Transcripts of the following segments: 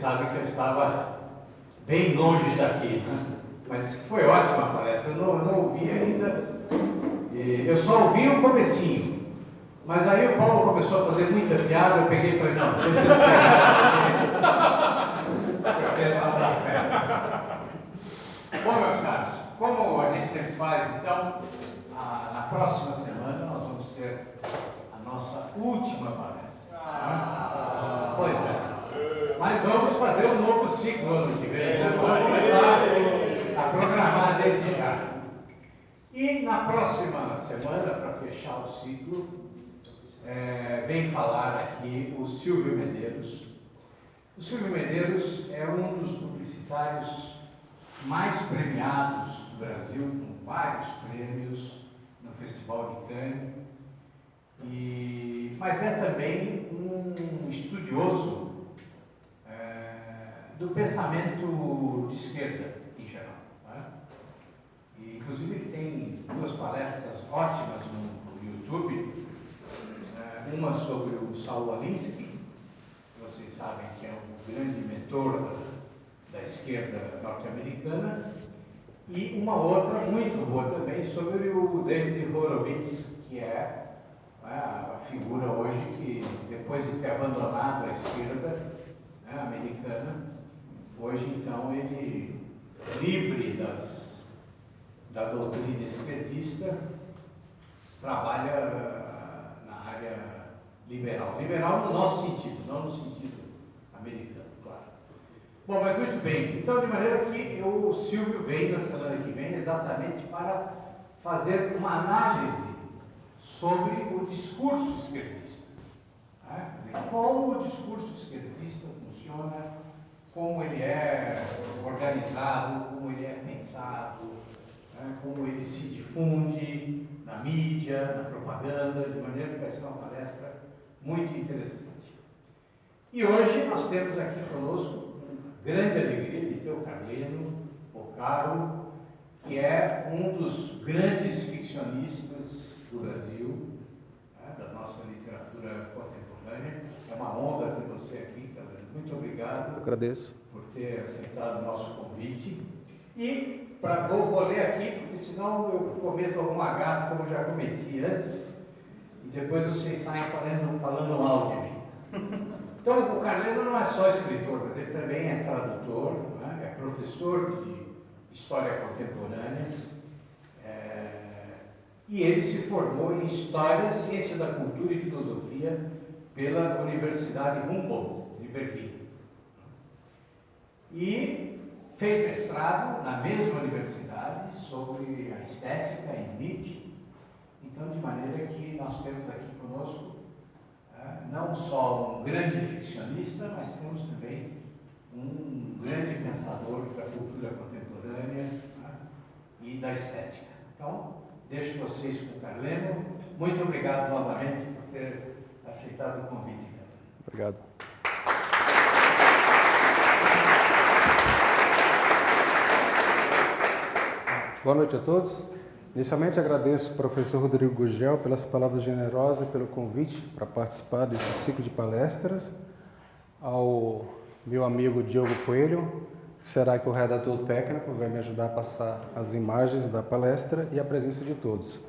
sabem que eu estava bem longe daqui, né? Mas foi ótima a palestra, eu não ouvi ainda. Eu só ouvi o comecinho. Mas aí o Paulo começou a fazer muita piada, eu peguei e falei, não, deixa eu ver. Não dá certo. Bom, meus caros, como a gente sempre faz, então, na próxima semana nós vamos ter a nossa última palestra. Pois é. Mas vamos fazer um novo ciclo ano que vem, né? Vamos começar a programar desde já. E na próxima semana, para fechar o ciclo, vem falar aqui o Silvio Medeiros. O Silvio Medeiros é um dos publicitários mais premiados do Brasil, com vários prêmios no Festival de Cannes, mas é também um estudioso do pensamento de esquerda em geral. Né? E, inclusive, ele tem duas palestras ótimas no YouTube, uma sobre o Saul Alinsky, que vocês sabem que é um grande mentor da esquerda norte-americana, e uma outra muito boa também sobre o David Horowitz, que é a figura hoje que, depois de ter abandonado a esquerda americana, hoje então ele, livre da doutrina esquerdista, trabalha na área liberal. Liberal no nosso sentido, não no sentido americano, claro. Bom, mas muito bem. Então, de maneira que o Silvio vem na semana que vem exatamente para fazer uma análise sobre o discurso esquerdista. Como o discurso esquerdista funciona, como ele é organizado, como ele é pensado, como ele se difunde na mídia, na propaganda, de maneira que vai ser uma palestra muito interessante. E hoje nós temos aqui conosco grande alegria de ter o Carleno Porcaro, que é um dos grandes ficcionistas do Brasil, da nossa literatura contemporânea. É uma honra ter você aqui, Carleno. Muito obrigado. Eu agradeço por ter aceitado o nosso convite. E vou ler aqui, porque senão eu cometo alguma gafe, como eu já cometi antes, e depois vocês saem falando mal de mim. Então, o Carleno não é só escritor, mas ele também é tradutor, é professor de História Contemporânea, e ele se formou em História, Ciência da Cultura e Filosofia pela Universidade Humboldt, de Berlim. E fez mestrado na mesma universidade sobre a estética em Nietzsche. Então, de maneira que nós temos aqui conosco não só um grande ficcionista, mas temos também um grande pensador da cultura contemporânea e da estética. Então, deixo vocês com o Carleno. Muito obrigado novamente por ter aceitado o convite. Obrigado. Boa noite a todos. Inicialmente agradeço ao professor Rodrigo Gurgel pelas palavras generosas e pelo convite para participar desse ciclo de palestras, ao meu amigo Diogo Coelho, que será que o redator técnico vai me ajudar a passar as imagens da palestra e a presença de todos.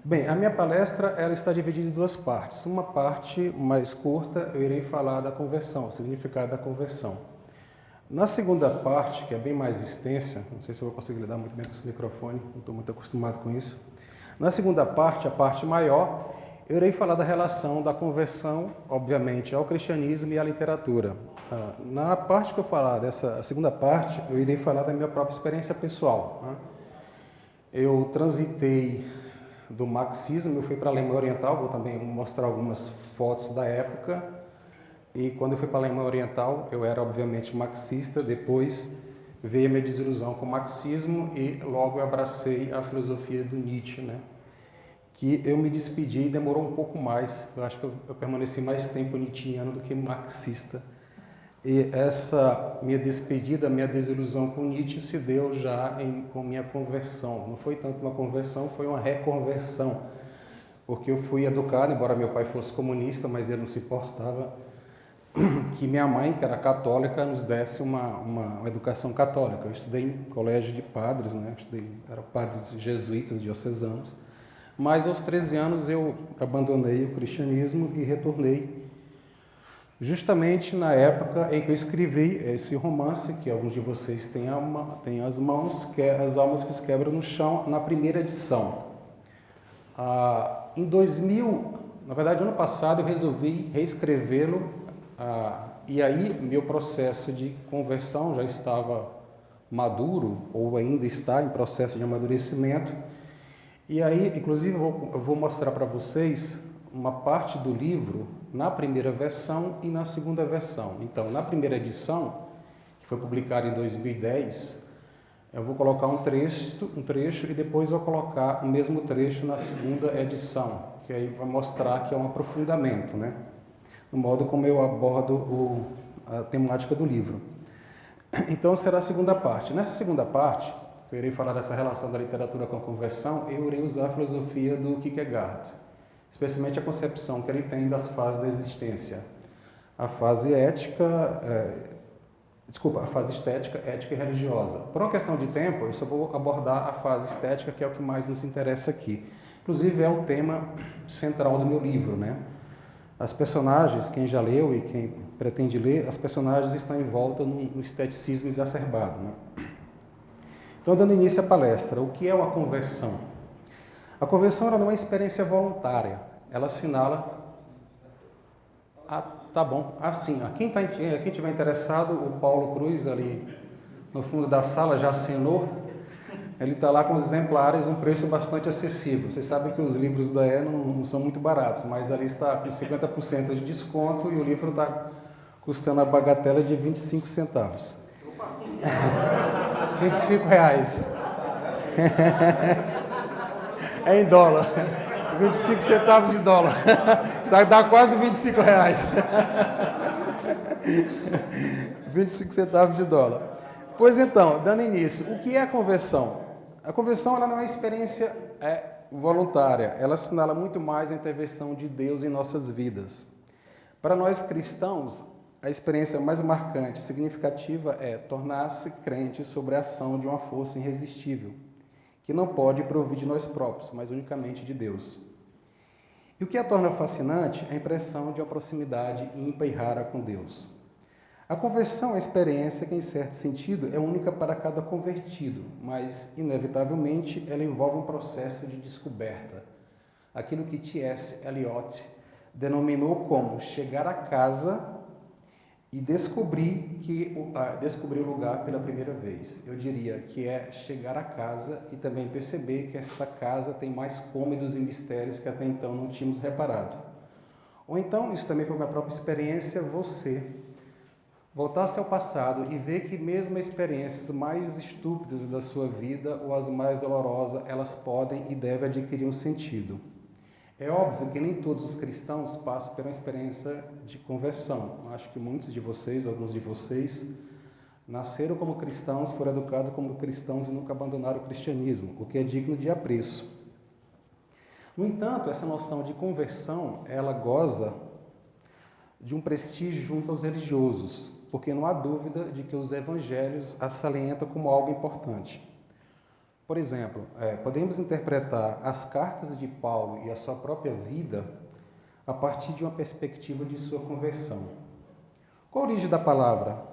Bem, a minha palestra ela está dividida em duas partes. Uma parte mais curta, eu irei falar da conversão, o significado da conversão. Na segunda parte, que é bem mais extensa, não sei se eu vou conseguir lidar muito bem com esse microfone, não estou muito acostumado com isso. Na segunda parte, a parte maior, eu irei falar da relação da conversão, obviamente, ao cristianismo e à literatura. Na parte que eu falar dessa segunda parte, eu irei falar da minha própria experiência pessoal. Eu transitei do marxismo, eu fui para a Alemanha Oriental, vou também mostrar algumas fotos da época. E quando eu fui para a Alemanha Oriental, eu era obviamente marxista, depois veio a minha desilusão com o marxismo e logo eu abracei a filosofia do Nietzsche, né? Que eu me despedi e demorou um pouco mais, eu acho que eu permaneci mais tempo nietzschiano do que marxista. E essa minha despedida, minha desilusão com Nietzsche se deu já com minha conversão. Não foi tanto uma conversão, foi uma reconversão, porque eu fui educado, embora meu pai fosse comunista, mas ele não se portava que minha mãe, que era católica, nos desse uma educação católica. Eu estudei em colégio de padres, né? Eram padres jesuítas diocesanos, mas aos 13 anos eu abandonei o cristianismo e retornei justamente na época em que eu escrevi esse romance, que alguns de vocês têm as mãos, que é As Almas que se Quebram no Chão, na primeira edição. Em 2000, na verdade, ano passado, eu resolvi reescrevê-lo, e aí meu processo de conversão já estava maduro, ou ainda está em processo de amadurecimento, e aí, inclusive, eu vou mostrar para vocês uma parte do livro na primeira versão e na segunda versão. Então, na primeira edição, que foi publicada em 2010, eu vou colocar um trecho e depois vou colocar o mesmo trecho na segunda edição, que aí vai mostrar que é um aprofundamento, né? No modo como eu abordo a temática do livro. Então, será a segunda parte. Nessa segunda parte, eu irei falar dessa relação da literatura com a conversão, eu irei usar a filosofia do Kierkegaard, especialmente a concepção que ele tem das fases da existência. A fase a fase estética, ética e religiosa. Por uma questão de tempo, eu só vou abordar a fase estética, que é o que mais nos interessa aqui. Inclusive, é o tema central do meu livro, né? As personagens, quem já leu e quem pretende ler, as personagens estão em volta no esteticismo exacerbado, né? Então, dando início à palestra, o que é uma conversão? A conversão ela não é uma experiência voluntária, ela assinala... tá bom. Sim, quem estiver interessado, o Paulo Cruz, ali no fundo da sala, já assinou. Ele está lá com os exemplares, um preço bastante acessível. Vocês sabem que os livros da E não são muito baratos, mas ali está com 50% de desconto e o livro está custando a bagatela de 25 centavos. 25 reais. É em dólar. 25 centavos de dólar. Dá quase 25 reais. 25 centavos de dólar. Pois então, dando início, o que é a conversão? A conversão ela não é uma experiência voluntária, ela assinala muito mais a intervenção de Deus em nossas vidas. Para nós cristãos, a experiência mais marcante e significativa é tornar-se crente sobre a ação de uma força irresistível, que não pode provir de nós próprios, mas unicamente de Deus. E o que a torna fascinante é a impressão de uma proximidade ímpar e rara com Deus. A conversão é uma experiência que, em certo sentido, é única para cada convertido, mas, inevitavelmente, ela envolve um processo de descoberta. Aquilo que T.S. Eliot denominou como chegar a casa e descobrir o lugar pela primeira vez. Eu diria que é chegar a casa e também perceber que esta casa tem mais cômodos e mistérios que até então não tínhamos reparado. Ou então, isso também foi minha própria experiência, você voltar-se ao passado e ver que mesmo as experiências mais estúpidas da sua vida ou as mais dolorosas, elas podem e devem adquirir um sentido. É óbvio que nem todos os cristãos passam por uma experiência de conversão. Acho que muitos de vocês, alguns de vocês, nasceram como cristãos, foram educados como cristãos e nunca abandonaram o cristianismo, o que é digno de apreço. No entanto, essa noção de conversão, ela goza de um prestígio junto aos religiosos, porque não há dúvida de que os evangelhos a salientam como algo importante. Por exemplo, podemos interpretar as cartas de Paulo e a sua própria vida a partir de uma perspectiva de sua conversão. Qual a origem da palavra?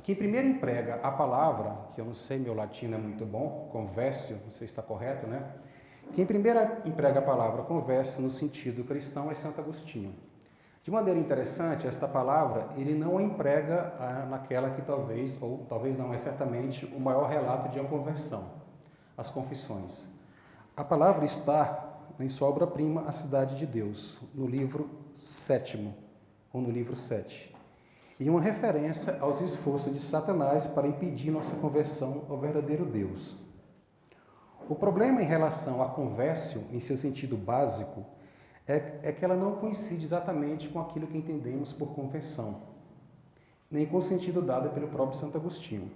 Quem primeiro emprega a palavra, que eu não sei, meu latino é muito bom, conversio, não sei se está correto, né? Quem primeiro emprega a palavra conversio no sentido cristão é Santo Agostinho. De maneira interessante, esta palavra, ele não a emprega naquela que talvez, ou talvez não, é certamente o maior relato de uma conversão, as Confissões. A palavra está em sua obra-prima, A Cidade de Deus, no livro 7º, ou no livro 7. E uma referência aos esforços de Satanás para impedir nossa conversão ao verdadeiro Deus. O problema em relação à conversio, em seu sentido básico, é que ela não coincide exatamente com aquilo que entendemos por conversão, nem com o sentido dado pelo próprio Santo Agostinho.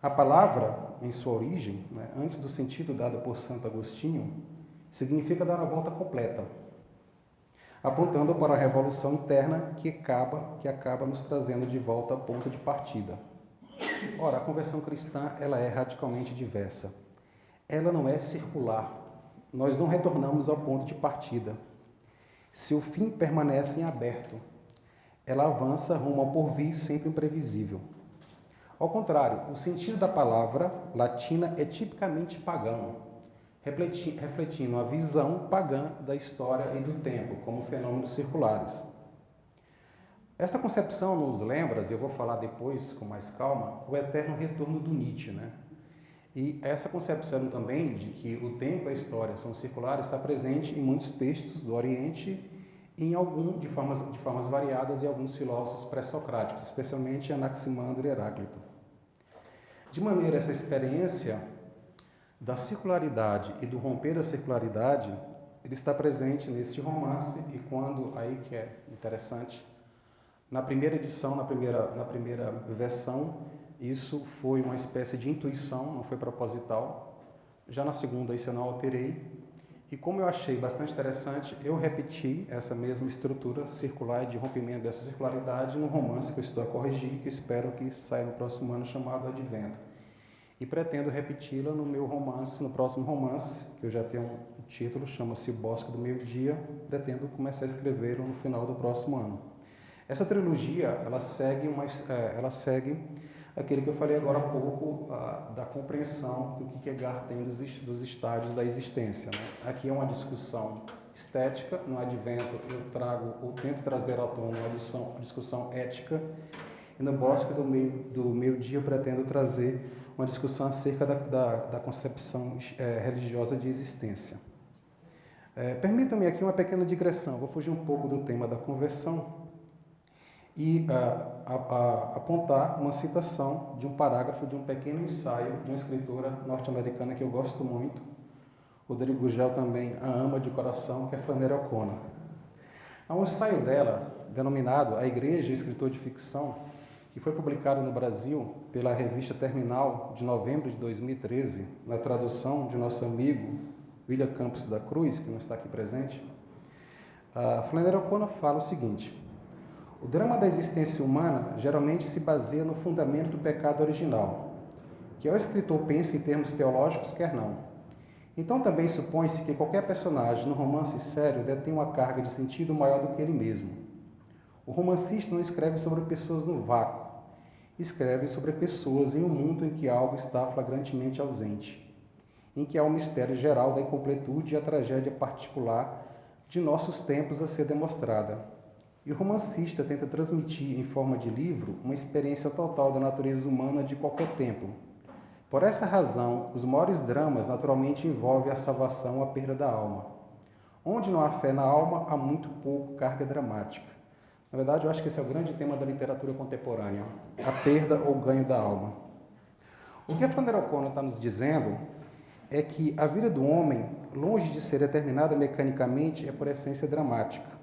A palavra, em sua origem, antes do sentido dado por Santo Agostinho, significa dar a volta completa. apontando para a revolução interna que acaba nos trazendo de volta ao ponto de partida. Ora, a conversão cristã ela é radicalmente diversa. Ela não é circular. Nós não retornamos ao ponto de partida. Seu fim permanece em aberto. Ela avança rumo ao porvir sempre imprevisível. Ao contrário, o sentido da palavra latina é tipicamente pagão, refletindo a visão pagã da história e do tempo como fenômenos circulares. Esta concepção nos lembra, e eu vou falar depois com mais calma, o eterno retorno do Nietzsche, né? E essa concepção também de que o tempo e a história são circulares está presente em muitos textos do Oriente e de formas variadas em alguns filósofos pré-socráticos, especialmente Anaximandro e Heráclito. De maneira essa experiência da circularidade e do romper da circularidade, ele está presente nesse romance e quando, aí que é interessante, na primeira edição, na primeira versão, isso foi uma espécie de intuição, não foi proposital. Já na segunda, isso eu não alterei. E como eu achei bastante interessante, eu repeti essa mesma estrutura circular de rompimento dessa circularidade no romance que eu estou a corrigir, que espero que saia no próximo ano, chamado Advento. E pretendo repeti-la no meu romance, no próximo romance, que eu já tenho um título, chama-se O Bosque do Meio-Dia, pretendo começar a escrevê-lo no final do próximo ano. Essa trilogia, ela segue aquele que eu falei agora há pouco, da compreensão que o Kierkegaard tem dos estádios da existência, né? Aqui é uma discussão estética, no Advento eu tento trazer à tona uma discussão ética, e no Bosque do Meio-Dia eu pretendo trazer uma discussão acerca da concepção religiosa de existência. Permitam-me aqui uma pequena digressão, vou fugir um pouco do tema da conversão, e apontar uma citação de um parágrafo de um pequeno ensaio de uma escritora norte-americana que eu gosto muito, Rodrigo Gugel também a ama de coração, que é Flannery O'Connor. Há um ensaio dela, denominado A Igreja e o Escritor de Ficção, que foi publicado no Brasil pela revista Terminal, de novembro de 2013, na tradução de nosso amigo William Campos da Cruz, que não está aqui presente. Flannery O'Connor fala o seguinte: o drama da existência humana geralmente se baseia no fundamento do pecado original, que o escritor pensa em termos teológicos, quer não. Então também supõe-se que qualquer personagem no romance sério detém uma carga de sentido maior do que ele mesmo. O romancista não escreve sobre pessoas no vácuo, escreve sobre pessoas em um mundo em que algo está flagrantemente ausente, em que há um mistério geral da incompletude e a tragédia particular de nossos tempos a ser demonstrada. E o romancista tenta transmitir, em forma de livro, uma experiência total da natureza humana de qualquer tempo. Por essa razão, os maiores dramas naturalmente envolvem a salvação ou a perda da alma. Onde não há fé na alma, há muito pouco carga dramática. Na verdade, eu acho que esse é o grande tema da literatura contemporânea, a perda ou ganho da alma. O que a Flannery O'Connor está nos dizendo é que a vida do homem, longe de ser determinada mecanicamente, é por essência dramática.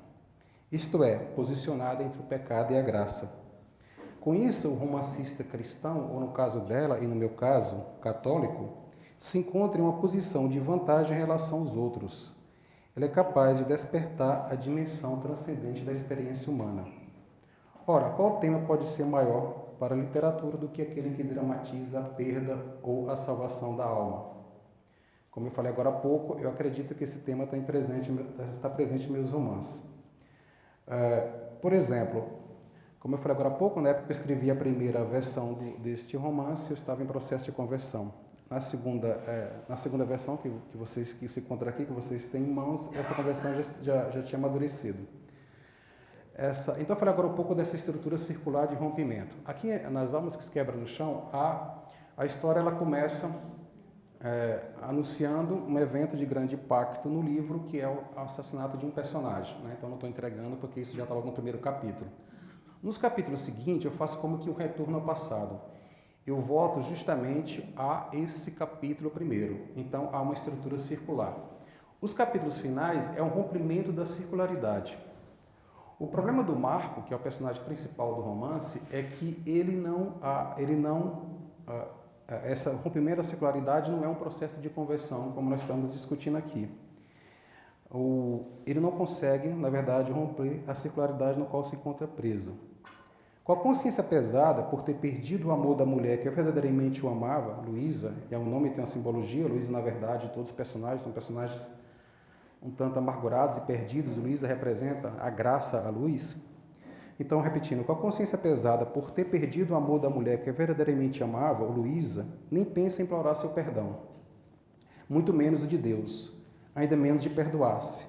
Isto é, posicionada entre o pecado e a graça. Com isso, o romancista cristão, ou no caso dela e no meu caso, católico, se encontra em uma posição de vantagem em relação aos outros. Ele é capaz de despertar a dimensão transcendente da experiência humana. Ora, qual tema pode ser maior para a literatura do que aquele que dramatiza a perda ou a salvação da alma? Como eu falei agora há pouco, eu acredito que esse tema está presente em meus romances. Por exemplo, como eu falei agora há pouco, na época que eu escrevi a primeira versão deste romance, eu estava em processo de conversão. Na segunda versão que se encontra aqui, que vocês têm em mãos, essa conversão já tinha amadurecido. Então eu falei agora um pouco dessa estrutura circular de rompimento. Aqui, nas Almas que se quebram no chão, a história ela começa anunciando um evento de grande impacto no livro, que é o assassinato de um personagem, né? Então não estou entregando porque isso já está logo no primeiro capítulo. Nos capítulos seguintes eu faço como que o retorno ao passado. Eu volto justamente a esse capítulo primeiro. Então há uma estrutura circular. Os capítulos finais é um rompimento da circularidade. O problema do Marco, que é o personagem principal do romance, é que esse rompimento da circularidade não é um processo de conversão, como nós estamos discutindo aqui. ele não consegue, na verdade, romper a circularidade no qual se encontra preso. Com a consciência pesada por ter perdido o amor da mulher que verdadeiramente o amava, Luísa, é um nome e tem uma simbologia, Luísa, na verdade, todos os personagens são personagens um tanto amargurados e perdidos, Luísa representa a graça, a luz. Então, repetindo, com a consciência pesada por ter perdido o amor da mulher que verdadeiramente amava, Luísa, nem pensa em implorar seu perdão, muito menos o de Deus, ainda menos de perdoar-se.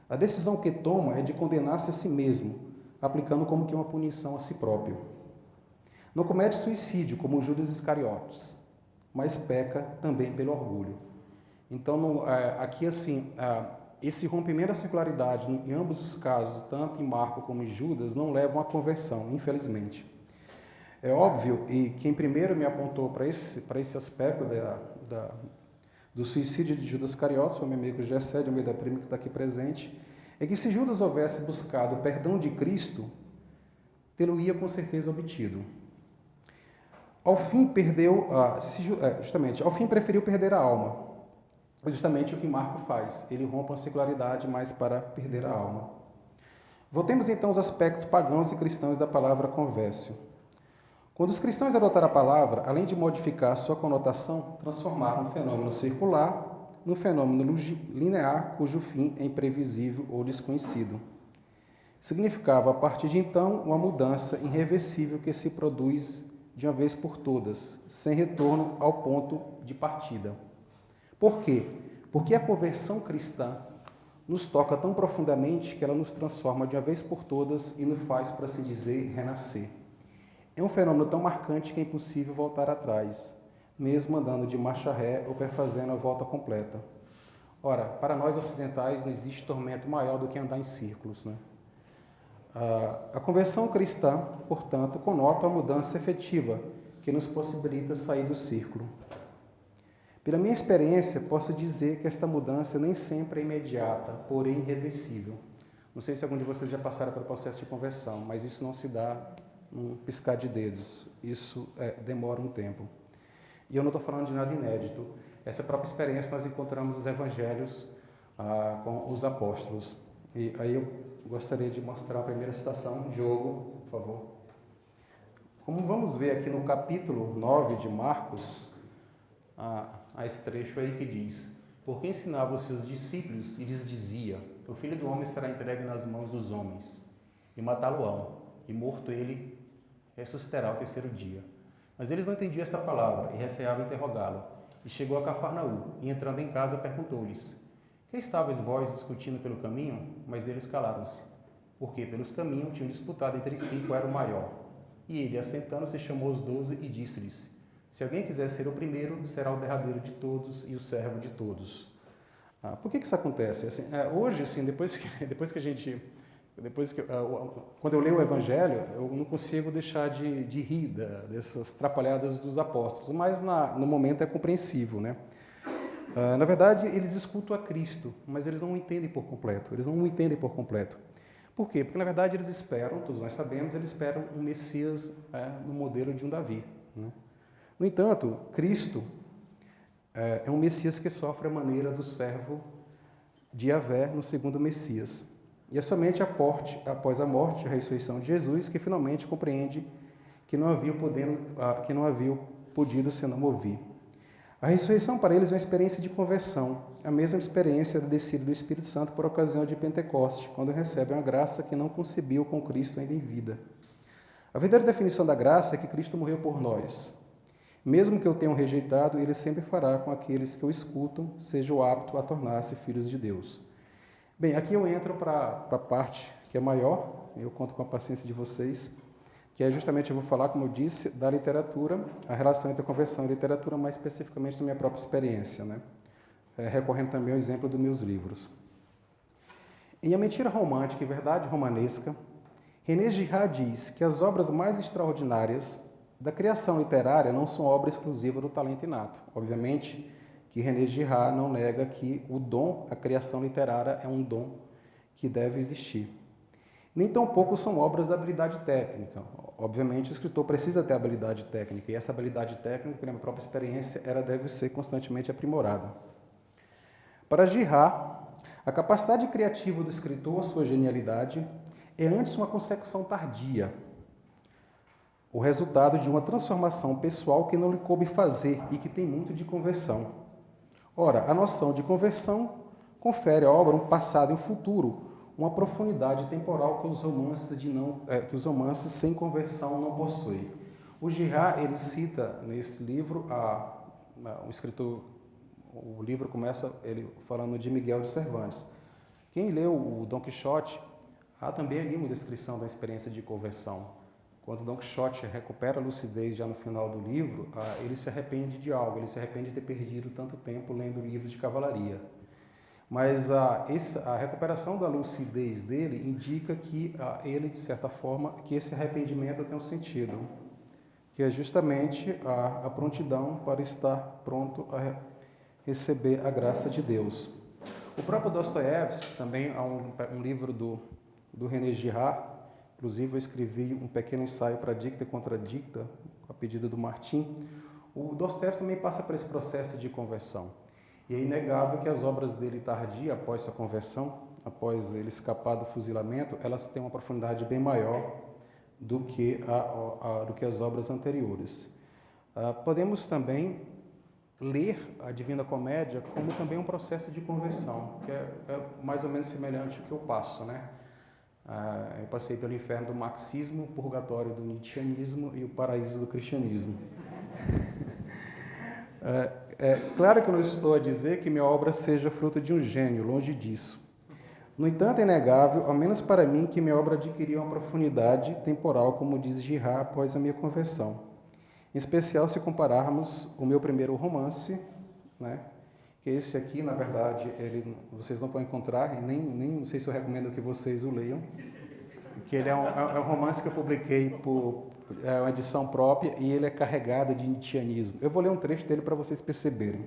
A decisão que toma é de condenar-se a si mesmo, aplicando como que uma punição a si próprio. Não comete suicídio, como Judas Iscariotes, mas peca também pelo orgulho. Então, aqui assim, esse rompimento da secularidade, em ambos os casos, tanto em Marco como em Judas, não levam à conversão, infelizmente. É óbvio, e quem primeiro me apontou para esse aspecto do suicídio de Judas Iscariotes, foi meu amigo Gessé de Almeida Primo, que está aqui presente, é que se Judas houvesse buscado o perdão de Cristo, tê-lo-ia com certeza obtido. Ao fim preferiu perder a alma. Justamente o que Marco faz, ele rompe a secularidade, mas para perder a alma. Voltemos então aos aspectos pagãos e cristãos da palavra convérsio. Quando os cristãos adotaram a palavra, além de modificar sua conotação, transformaram um fenômeno circular num fenômeno linear, cujo fim é imprevisível ou desconhecido. Significava, a partir de então, uma mudança irreversível que se produz de uma vez por todas, sem retorno ao ponto de partida. Por quê? Porque a conversão cristã nos toca tão profundamente que ela nos transforma de uma vez por todas e nos faz, por assim dizer, renascer. É um fenômeno tão marcante que é impossível voltar atrás, mesmo andando de marcha ré ou perfazendo a volta completa. Ora, para nós ocidentais não existe tormento maior do que andar em círculos, né? A conversão cristã, portanto, conota a mudança efetiva que nos possibilita sair do círculo. Pela minha experiência, posso dizer que esta mudança nem sempre é imediata, porém irreversível. Não sei se algum de vocês já passaram pelo processo de conversão, mas isso não se dá num piscar de dedos. Isso demora um tempo. E eu não estou falando de nada inédito. Essa própria experiência nós encontramos nos evangelhos com os apóstolos. E aí eu gostaria de mostrar a primeira citação. Diogo, por favor. Como vamos ver aqui no capítulo 9 de Marcos, a esse trecho aí que diz: porque ensinava os seus discípulos e lhes dizia: o Filho do Homem será entregue nas mãos dos homens, e matá-lo-ão, e morto ele, ressuscitará ao terceiro dia. Mas eles não entendiam essa palavra e receavam interrogá-lo. E chegou a Cafarnaum, e entrando em casa perguntou-lhes: que estáveis vós discutindo pelo caminho? Mas eles calaram-se, porque pelos caminhos tinham disputado entre si qual era o maior. E ele, assentando-se, chamou os 12 e disse-lhes: se alguém quiser ser o primeiro, será o derradeiro de todos e o servo de todos. Por que isso acontece? Assim, hoje, assim, quando eu leio o Evangelho, eu não consigo deixar de rir dessas atrapalhadas dos apóstolos, mas no momento é compreensível, né? Na verdade, eles escutam a Cristo, mas eles não o entendem por completo. Por quê? Porque, na verdade, eles esperam, todos nós sabemos, eles esperam um Messias no modelo de um Davi, né? No entanto, Cristo é um Messias que sofre a maneira do servo de Yahvé no segundo Messias. E é somente após a morte e a ressurreição de Jesus que finalmente compreende que não havia podido senão ouvir. A ressurreição para eles é uma experiência de conversão, a mesma experiência da descida do Espírito Santo por ocasião de Pentecoste, quando recebem a graça que não concebiam com Cristo ainda em vida. A verdadeira definição da graça é que Cristo morreu por nós. Mesmo que eu tenha rejeitado, ele sempre fará com aqueles que o escutam, sejam aptos a tornar-se filhos de Deus. Bem, aqui eu entro para a parte que é maior, eu conto com a paciência de vocês, que é justamente, eu vou falar, como eu disse, da literatura, a relação entre a conversão e a literatura, mais especificamente da minha própria experiência, né? Recorrendo também ao exemplo dos meus livros. Em A Mentira Romântica e Verdade Romanesca, René Girard diz que as obras mais extraordinárias da criação literária não são obra exclusiva do talento inato. Obviamente que René Girard não nega que o dom, a criação literária, é um dom que deve existir. Nem tampouco são obras da habilidade técnica. Obviamente o escritor precisa ter habilidade técnica, e essa habilidade técnica, pela minha própria experiência, ela deve ser constantemente aprimorada. Para Girard, A capacidade criativa do escritor, sua genialidade, é antes uma consecução tardia, o resultado de uma transformação pessoal que não lhe coube fazer e que tem muito de conversão. Ora, a noção de conversão confere à obra um passado e um futuro, uma profundidade temporal que os romances sem conversão não possuem. O Girard, ele cita nesse livro, o escritor, o livro começa ele falando de Miguel de Cervantes. Quem leu o Dom Quixote, há também ali uma descrição da experiência de conversão. Quando Dom Quixote recupera a lucidez já no final do livro, ele se arrepende de algo, ele se arrepende de ter perdido tanto tempo lendo livros de cavalaria. Mas a recuperação da lucidez dele indica que ele, de certa forma, que esse arrependimento tem um sentido, que é justamente a prontidão para estar pronto a receber a graça de Deus. O próprio Dostoiévski, também há um livro do René Girard, inclusive eu escrevi um pequeno ensaio para Dicta e Contradicta, a pedido do Martim. O Dostoiévski também passa por esse processo de conversão. E é inegável que as obras dele tardia, após sua conversão, após ele escapar do fuzilamento, elas têm uma profundidade bem maior do que as obras anteriores. Podemos também ler a Divina Comédia como também um processo de conversão, que é mais ou menos semelhante ao que eu passo, né? Eu passei pelo inferno do marxismo, o purgatório do nietzscheanismo e o paraíso do cristianismo. Claro que eu não estou a dizer que minha obra seja fruto de um gênio, longe disso. No entanto, é inegável, ao menos para mim, que minha obra adquiriu uma profundidade temporal, como diz Girard, após a minha conversão. Em especial se compararmos o meu primeiro romance, né, que esse aqui, na verdade, vocês não vão encontrar, e nem não sei se eu recomendo que vocês o leiam, que ele é um romance que eu publiquei por uma edição própria e ele é carregado de nietzscheanismo. Eu vou ler um trecho dele para vocês perceberem.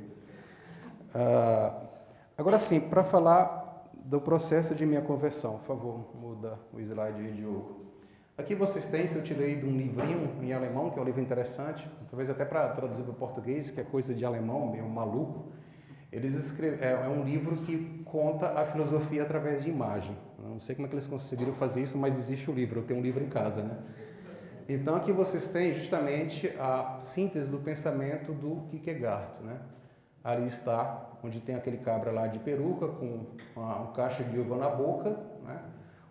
Agora sim, para falar do processo de minha conversão, por favor, muda o slide aí, Diogo. Aqui vocês têm, se eu tirei de um livrinho em alemão, que é um livro interessante, talvez até para traduzir para o português, que é coisa de alemão, meio maluco. É um livro que conta a filosofia através de imagem. Eu não sei como é que eles conseguiram fazer isso, mas existe o livro, eu tenho um livro em casa, né? Então aqui vocês têm justamente a síntese do pensamento do Kierkegaard, né? Ali está, onde tem aquele cabra lá de peruca, com um caixa de uva na boca, né?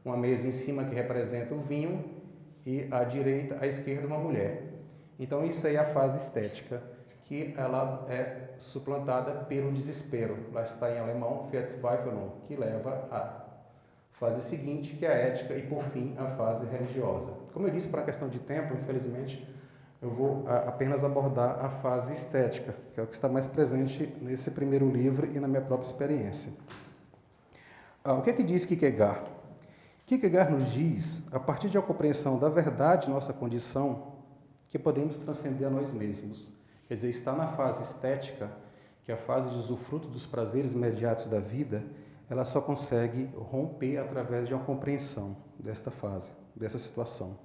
Uma mesa em cima que representa o vinho e à direita, à esquerda, uma mulher. Então isso aí é a fase estética, que ela é suplantada pelo desespero. Lá está em alemão, Verzweiflung, que leva à fase seguinte, que é a ética, e por fim, a fase religiosa. Como eu disse, para a questão de tempo, infelizmente, eu vou apenas abordar a fase estética, que é o que está mais presente nesse primeiro livro e na minha própria experiência. O que é que diz Kierkegaard? Kierkegaard nos diz, a partir de uma compreensão da verdade de nossa condição, que podemos transcender a nós mesmos. Quer dizer, está na fase estética, que é a fase de usufruto dos prazeres imediatos da vida, ela só consegue romper através de uma compreensão desta fase, dessa situação.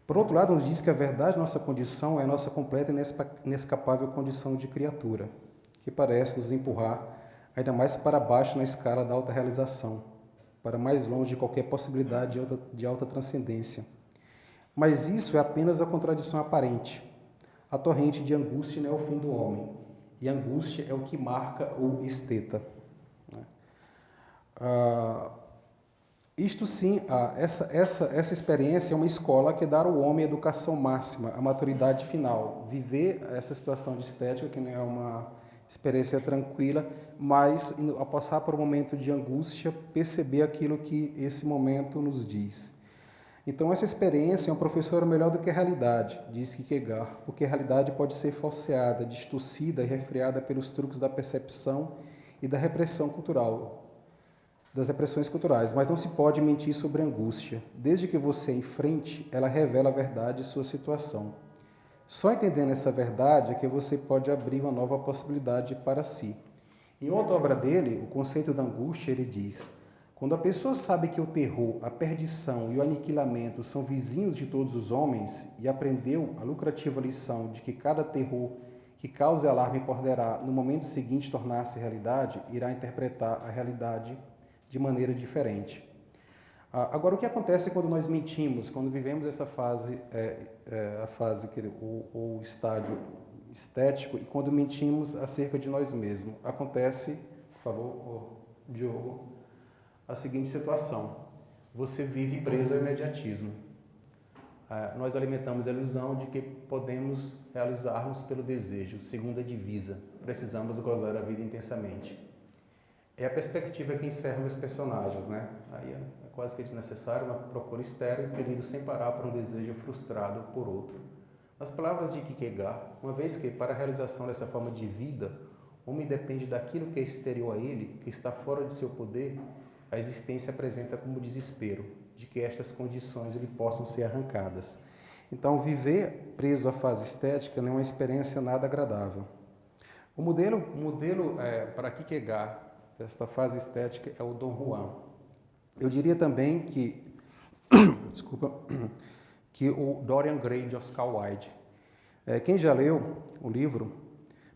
Por outro lado, nos diz que a verdade de nossa condição é a nossa completa e inescapável condição de criatura, que parece nos empurrar ainda mais para baixo na escala da autorrealização, para mais longe de qualquer possibilidade de alta transcendência. Mas isso é apenas a contradição aparente. A torrente de angústia não é o fim do homem, e a angústia é o que marca o esteta. Isto sim, essa experiência é uma escola que dá ao homem a educação máxima, a maturidade final. Viver essa situação de estética, que não é uma experiência tranquila, mas ao passar por um momento de angústia, perceber aquilo que esse momento nos diz. Então, essa experiência é um professor melhor do que a realidade, diz Kierkegaard, porque a realidade pode ser falseada, distorcida e refreada pelos truques da percepção e da repressão cultural, das repressões culturais, mas não se pode mentir sobre a angústia. Desde que você enfrente, ela revela a verdade de sua situação. Só entendendo essa verdade é que você pode abrir uma nova possibilidade para si. Em outra obra dele, O Conceito da Angústia, ele diz: quando a pessoa sabe que o terror, a perdição e o aniquilamento são vizinhos de todos os homens e aprendeu a lucrativa lição de que cada terror que cause alarme poderá, no momento seguinte, tornar-se realidade, irá interpretar a realidade de maneira diferente. Agora, o que acontece quando nós mentimos, quando vivemos essa fase, a fase, o estágio estético, e quando mentimos acerca de nós mesmos? Acontece, por favor, Diogo, a seguinte situação: você vive preso ao imediatismo. Nós alimentamos a ilusão de que podemos realizar-nos pelo desejo, segundo a divisa, precisamos gozar a vida intensamente. É a perspectiva que encerra os personagens, né? Aí é quase que desnecessário, uma procura estéril, pedido sem parar por um desejo frustrado por outro. Nas palavras de Kierkegaard, uma vez que, para a realização dessa forma de vida, o homem depende daquilo que é exterior a ele, que está fora de seu poder, a existência apresenta como desespero de que estas condições lhe possam ser arrancadas. Então, viver preso à fase estética não é uma experiência nada agradável. O modelo para Kierkegaard desta fase estética é o Dom Juan. Eu diria também que, que o Dorian Gray de Oscar Wilde. Quem já leu o livro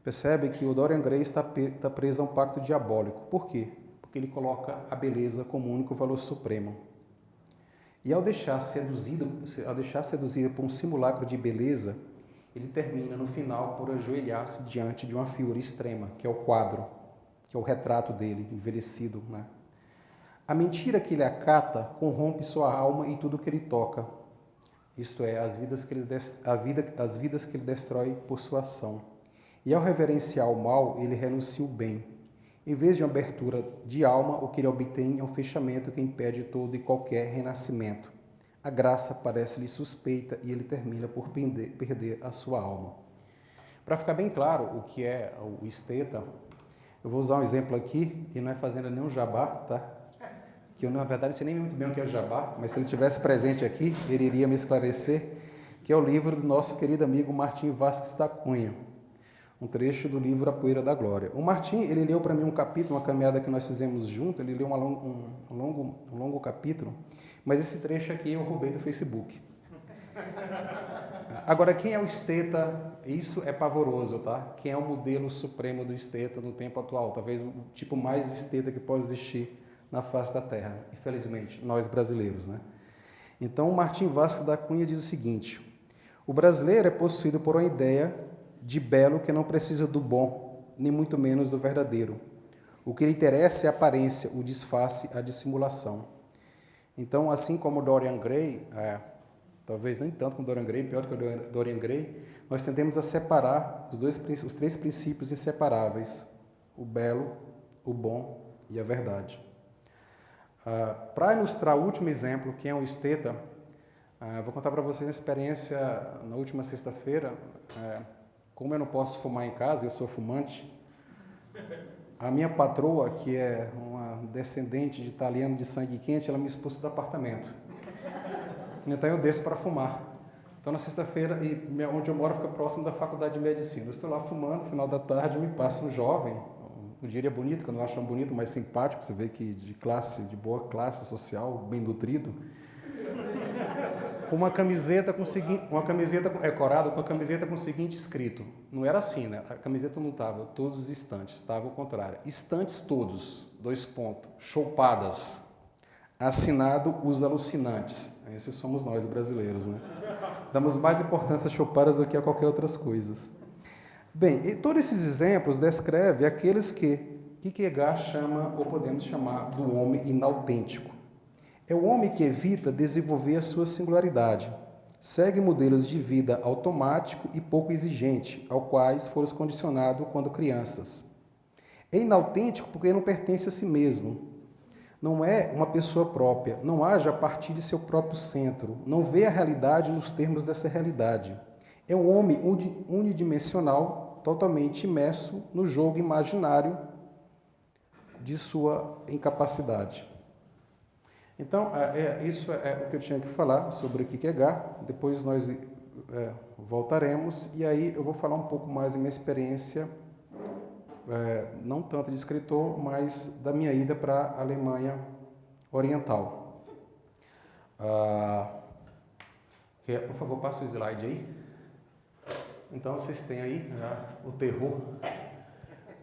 percebe que o Dorian Gray está preso a um pacto diabólico. Por quê? Porque ele coloca a beleza como único valor supremo. E ao deixar seduzido por um simulacro de beleza, ele termina no final por ajoelhar-se diante de uma figura extrema, que é o quadro, que é o retrato dele, envelhecido, né? A mentira que ele acata corrompe sua alma e tudo que ele toca, isto é, as vidas que ele destrói por sua ação. E ao reverenciar o mal, ele renuncia o bem. Em vez de uma abertura de alma, o que ele obtém é um fechamento que impede todo e qualquer renascimento. A graça parece-lhe suspeita e ele termina por perder a sua alma. Para ficar bem claro o que é o esteta, eu vou usar um exemplo aqui, e não é fazendo nenhum jabá, tá? Que eu, na verdade, não sei nem muito bem o que é o jabá, mas se ele estivesse presente aqui, ele iria me esclarecer, que é o livro do nosso querido amigo Martim Vazquez da Cunha, um trecho do livro A Poeira da Glória. O Martim, ele leu para mim um capítulo, uma caminhada que nós fizemos junto, ele leu um longo capítulo, mas esse trecho aqui eu roubei do Facebook. Agora, quem é o esteta? Isso é pavoroso, tá? Quem é o modelo supremo do esteta no tempo atual? Talvez o tipo mais esteta que pode existir na face da Terra, infelizmente, nós brasileiros, né? Então, o Martim Vazquez da Cunha diz o seguinte: o brasileiro é possuído por uma ideia de belo que não precisa do bom, nem muito menos do verdadeiro. O que lhe interessa é a aparência, o disfarce, a dissimulação. Então, assim como Dorian Gray, talvez nem tanto como Dorian Gray, pior do que o Dorian Gray, nós tendemos a separar os três princípios inseparáveis: o belo, o bom e a verdade. Para ilustrar o último exemplo, que é um esteta, vou contar para vocês uma experiência na última sexta-feira. Como eu não posso fumar em casa, eu sou fumante, a minha patroa, que é uma descendente de italiano de sangue quente, ela me expulsa do apartamento. Então eu desço para fumar. Então na sexta-feira, onde eu moro fica próximo da faculdade de medicina. Eu estou lá fumando, no final da tarde me passa um jovem, eu diria bonito, que eu não acho bonito, mas simpático, você vê que de boa classe social, bem nutrido, com uma camiseta corada, com a camiseta com o seguinte escrito. Não era assim, né? A camiseta não estava todos os estantes, estava ao contrário. Estantes todos, : choupadas. Assinado Os Alucinantes. Esses somos nós brasileiros, né? Damos mais importância às choupadas do que a qualquer outras coisas. Bem, e todos esses exemplos descrevem aqueles que Kierkegaard chama, ou podemos chamar, do homem inautêntico. É o homem que evita desenvolver a sua singularidade, segue modelos de vida automático e pouco exigente, ao quais foram condicionados quando crianças. É inautêntico porque não pertence a si mesmo, não é uma pessoa própria, não age a partir de seu próprio centro, não vê a realidade nos termos dessa realidade. É um homem unidimensional, totalmente imerso no jogo imaginário de sua incapacidade. Então, isso é o que eu tinha que falar sobre Kierkegaard. Depois nós voltaremos e aí eu vou falar um pouco mais da minha experiência, não tanto de escritor, mas da minha ida para a Alemanha Oriental. Por favor, passa o slide aí. Então, vocês têm aí o terror.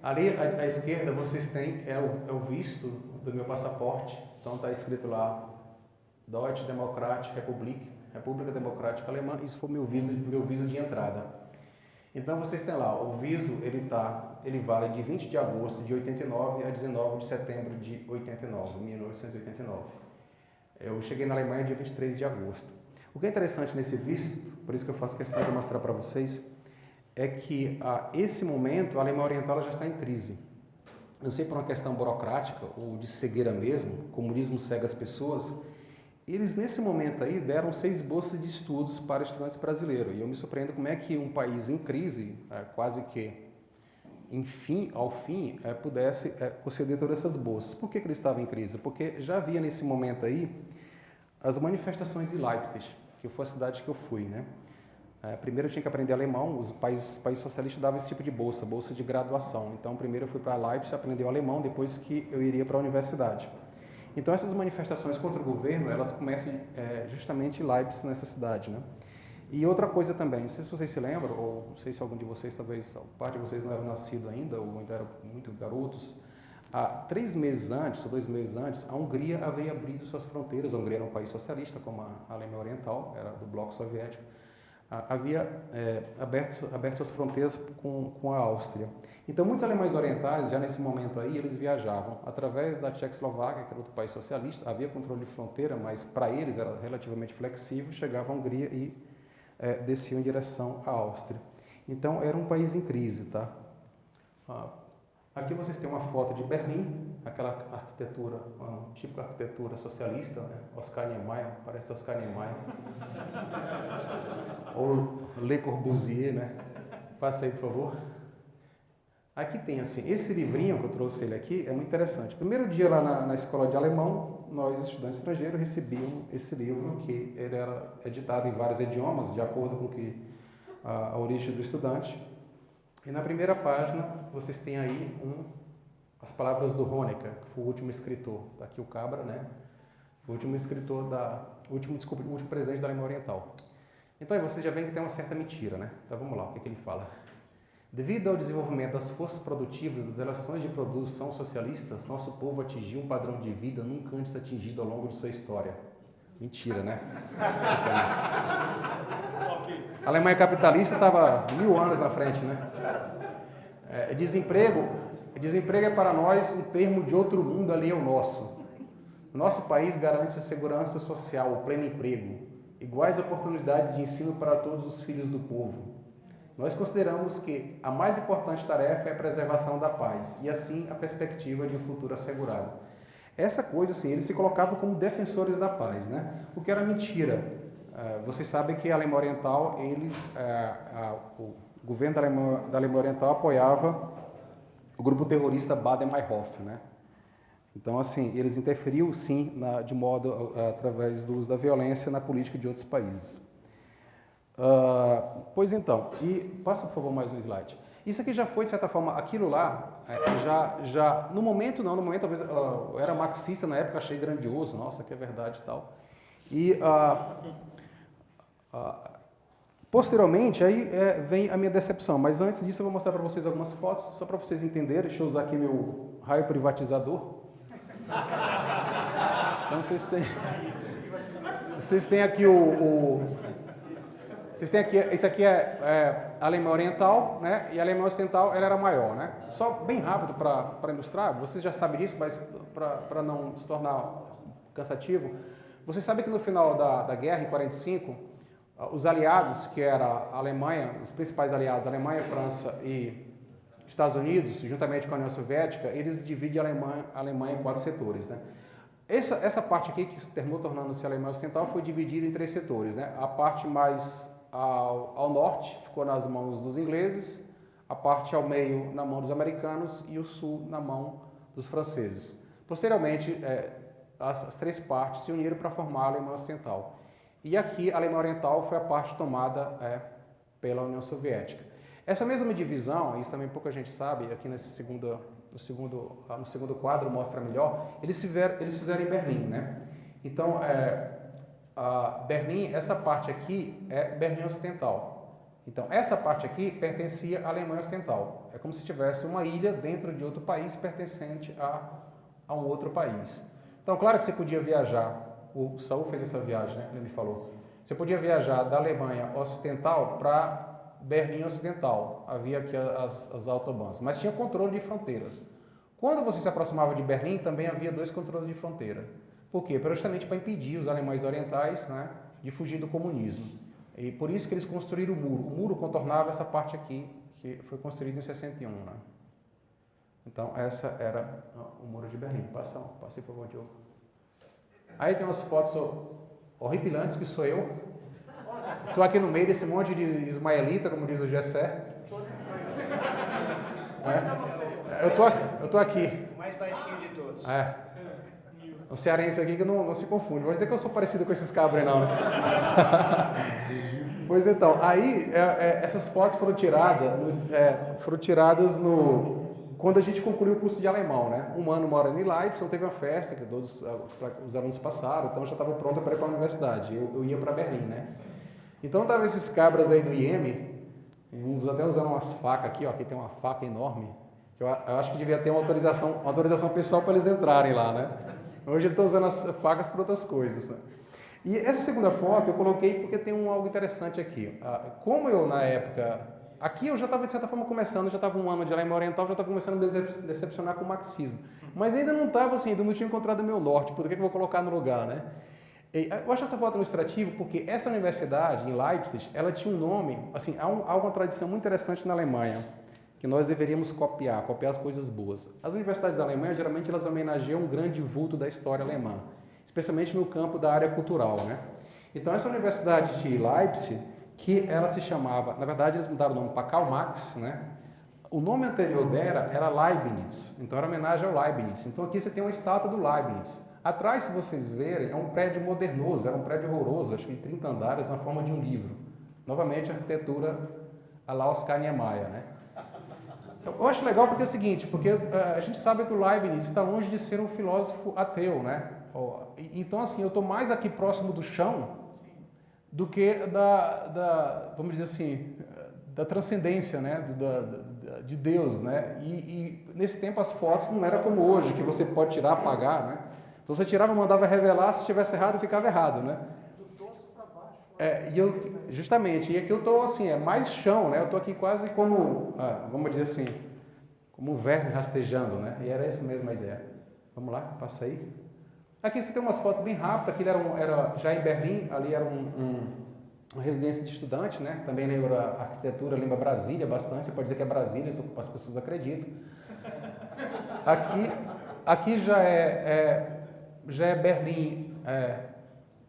Ali à esquerda vocês têm o visto do meu passaporte. Então está escrito lá Deutsche Demokratische Republik, República Democrática Alemã. Isso foi meu visto de entrada. Então vocês têm lá, o visto ele vale de 20 de agosto de 89 a 19 de setembro de 1989. Eu cheguei na Alemanha dia 23 de agosto. O que é interessante nesse visto, por isso que eu faço questão de mostrar para vocês, é que a esse momento a Alemanha Oriental já está em crise. Não sei por uma questão burocrática ou de cegueira mesmo, o comunismo cega as pessoas, eles nesse momento aí deram 6 bolsas de estudos para estudantes brasileiros. E eu me surpreendo como é que um país em crise, quase que ao fim, pudesse conceder todas essas bolsas. Por que ele estava em crise? Porque já havia nesse momento aí as manifestações de Leipzig, que foi a cidade que eu fui, né? Primeiro eu tinha que aprender alemão, os países socialistas davam esse tipo de bolsa de graduação. Então primeiro eu fui para Leipzig, aprender o alemão, depois que eu iria para a universidade. Então essas manifestações contra o governo, elas começam justamente em Leipzig, nessa cidade, né? E outra coisa também, não sei se vocês se lembram, ou não sei se algum de vocês, talvez parte de vocês não eram nascidos ainda, ou ainda eram muito garotos, há 3 meses antes, ou 2 meses antes, a Hungria havia abrido suas fronteiras. A Hungria era um país socialista, como a Alemanha Oriental, era do bloco soviético, havia aberto suas fronteiras com a Áustria. Então, muitos alemães orientais, já nesse momento aí, eles viajavam através da Tchecoslováquia, que era outro país socialista, havia controle de fronteira, mas para eles era relativamente flexível, chegavam à Hungria e desciam em direção à Áustria. Então, era um país em crise, tá? Aqui vocês têm uma foto de Berlim, aquela arquitetura, uma típica arquitetura socialista, né? Oscar Niemeyer, parece Oscar Niemeyer. Ou Le Corbusier, né? Passa aí, por favor. Aqui tem assim, esse livrinho que eu trouxe ele aqui é muito interessante. Primeiro dia lá na escola de alemão, nós estudantes estrangeiros recebíamos esse livro, que ele era editado em vários idiomas, de acordo com a origem do estudante. E na primeira página vocês têm aí as palavras do Honecker, que foi o último escritor. Está aqui o Cabra, né? Foi o último escritor o último presidente da Alemanha Oriental. Então aí vocês já veem que tem uma certa mentira, né? Então vamos lá, o que ele fala? Devido ao desenvolvimento das forças produtivas das relações de produção socialistas, nosso povo atingiu um padrão de vida nunca antes atingido ao longo de sua história. Mentira, né? A Alemanha capitalista estava 1000 anos na frente, né? Desemprego é para nós um termo de outro mundo alheio ao nosso. Nosso país garante a segurança social, o pleno emprego, iguais oportunidades de ensino para todos os filhos do povo. Nós consideramos que a mais importante tarefa é a preservação da paz e, assim, a perspectiva de um futuro assegurado. Essa coisa, assim, eles se colocavam como defensores da paz, né? O que era mentira. Vocês sabem que a Alemanha Oriental, o governo da Alemanha Oriental apoiava o grupo terrorista Baader-Meinhof, né? Então, assim, eles interferiam, sim, através do uso da violência na política de outros países. Pois então, e passa, por favor, mais um slide. Isso aqui já foi, de certa forma, aquilo lá, no momento talvez, eu era marxista na época, achei grandioso, nossa, que é verdade e tal. E, posteriormente, aí vem a minha decepção, mas antes disso eu vou mostrar para vocês algumas fotos, só para vocês entenderem. Deixa eu usar aqui meu raio privatizador. Então, vocês têm aqui Vocês têm aqui, esse aqui é a Alemanha Oriental, né? E a Alemanha Ocidental, ela era maior, né? Só bem rápido para ilustrar, vocês já sabem disso, mas para não se tornar cansativo, vocês sabem que no final da guerra, em 45, os aliados, que era a Alemanha, os principais aliados, Alemanha, França e Estados Unidos, juntamente com a União Soviética, eles dividem a Alemanha em 4 setores, né? Essa parte aqui, que terminou tornando-se a Alemanha Ocidental, foi dividida em 3 setores, né? A parte mais ao norte ficou nas mãos dos ingleses, a parte ao meio na mão dos americanos e o sul na mão dos franceses. Posteriormente, as 3 partes se uniram para formar a Alemanha Ocidental. E aqui, a Alemanha Oriental foi a parte tomada pela União Soviética. Essa mesma divisão, isso também pouca gente sabe, aqui no segundo quadro mostra melhor, eles fizeram em Berlim, né? Então, Berlim, essa parte aqui é Berlim Ocidental. Então, essa parte aqui pertencia à Alemanha Ocidental. É como se tivesse uma ilha dentro de outro país pertencente a um outro país. Então, claro que você podia viajar, o Saul fez essa viagem, né? Ele me falou. Você podia viajar da Alemanha Ocidental para Berlim Ocidental, havia aqui as autobahns, mas tinha controle de fronteiras. Quando você se aproximava de Berlim, também havia 2 controles de fronteira. Por quê? Justamente para impedir os alemães orientais, né, de fugir do comunismo. E por isso que eles construíram o muro. O muro contornava essa parte aqui, que foi construído em 61. Né? Então, essa era o muro de Berlim. Passei por favor, Diogo. Aí tem umas fotos horripilantes, que sou eu. Estou aqui no meio desse monte de ismaelita, como diz o Gessé. Eu estou aqui. O mais baixinho de todos. O cearense aqui que não se confunde. Vou dizer que eu sou parecido com esses cabras, não, né? Pois então, aí essas fotos foram tiradas quando a gente concluiu o curso de alemão, né? Um ano morando em Leipzig, então teve uma festa que todos os alunos passaram, então eu já estava pronto para ir para a universidade. Eu ia para Berlim, né? Então estavam esses cabras aí do IEM, uns até usando umas facas aqui, ó, aqui tem uma faca enorme, que eu acho que devia ter uma autorização pessoal para eles entrarem lá, né? Hoje ele está usando as facas para outras coisas, né? E essa segunda foto eu coloquei porque tem algo interessante aqui. Como eu, na época... Aqui eu já estava, de certa forma, começando, já estava um ano de alemão oriental, já estava começando a me decepcionar com o marxismo. Mas ainda não estava assim, ainda não tinha encontrado o meu norte, por que eu vou colocar no lugar, né? Eu acho essa foto ilustrativa porque essa universidade, em Leipzig, ela tinha um nome, assim, há uma tradição muito interessante na Alemanha, que nós deveríamos copiar as coisas boas. As universidades da Alemanha, geralmente, elas homenageiam um grande vulto da história alemã, especialmente no campo da área cultural, né? Então, essa universidade de Leipzig, que ela se chamava, na verdade, eles mudaram o nome para Karl Marx, né? O nome anterior dela era Leibniz, então era homenagem ao Leibniz. Então, aqui você tem uma estátua do Leibniz. Atrás, se vocês verem, é um prédio modernoso, era um prédio horroroso, acho que de 30 andares, na forma de um livro. Novamente, a arquitetura à la Oscar Niemeyer, né? Eu acho legal porque é o seguinte, porque a gente sabe que o Leibniz está longe de ser um filósofo ateu, né? Então, assim, eu estou mais aqui próximo do chão do que vamos dizer assim, da transcendência, né? De Deus, né? E nesse tempo as fotos não eram como hoje, que você pode tirar, apagar, né? Então você tirava, mandava revelar, se estivesse errado, ficava errado, né? Do torso para baixo. Justamente, e aqui eu estou assim, é mais chão, né? Eu estou aqui quase como, vamos dizer assim, como um verme rastejando, né? E era essa mesma ideia. Vamos lá, passa aí. Aqui você tem umas fotos bem rápidas, aqui era já em Berlim, ali era uma residência de estudante, né? Também lembra a arquitetura, lembra Brasília bastante, você pode dizer que é Brasília, então as pessoas acreditam. Aqui já é Berlim,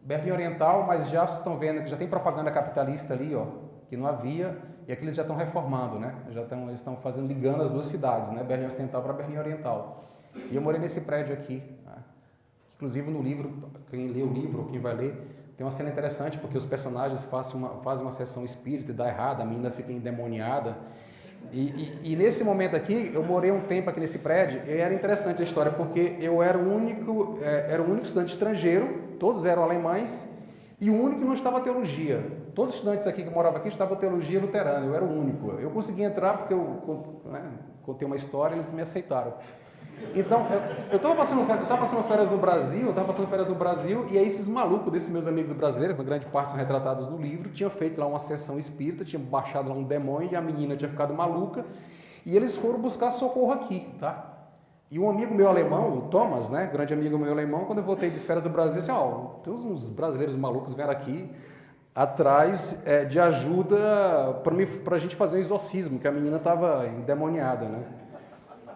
Berlim Oriental, mas já vocês estão vendo que já tem propaganda capitalista ali, ó, que não havia, e aqui eles já estão reformando, né? Eles estão ligando as duas cidades, né? Berlim Ocidental para Berlim Oriental. E eu morei nesse prédio aqui, né? Inclusive no livro, quem lê o livro, ou quem vai ler, tem uma cena interessante, porque os personagens fazem uma sessão espírita e dá errado, a menina fica endemoniada. E nesse momento aqui, eu morei um tempo aqui nesse prédio, e era interessante a história, porque eu era o único estudante estrangeiro, todos eram alemães, e o único que não estava teologia. Todos os estudantes aqui que moravam aqui estavam teologia luterana, eu era o único. Eu consegui entrar porque eu contei uma história e eles me aceitaram. Então, eu estava passando férias no Brasil, e aí esses malucos desses meus amigos brasileiros, na grande parte são retratados no livro, tinham feito lá uma sessão espírita, tinham baixado lá um demônio e a menina tinha ficado maluca, e eles foram buscar socorro aqui, tá? E um amigo meu alemão, o Thomas, né, grande amigo meu alemão, quando eu voltei de férias do Brasil, disse, tem uns brasileiros malucos vieram aqui atrás de ajuda para a gente fazer um exorcismo, que a menina estava endemoniada, né?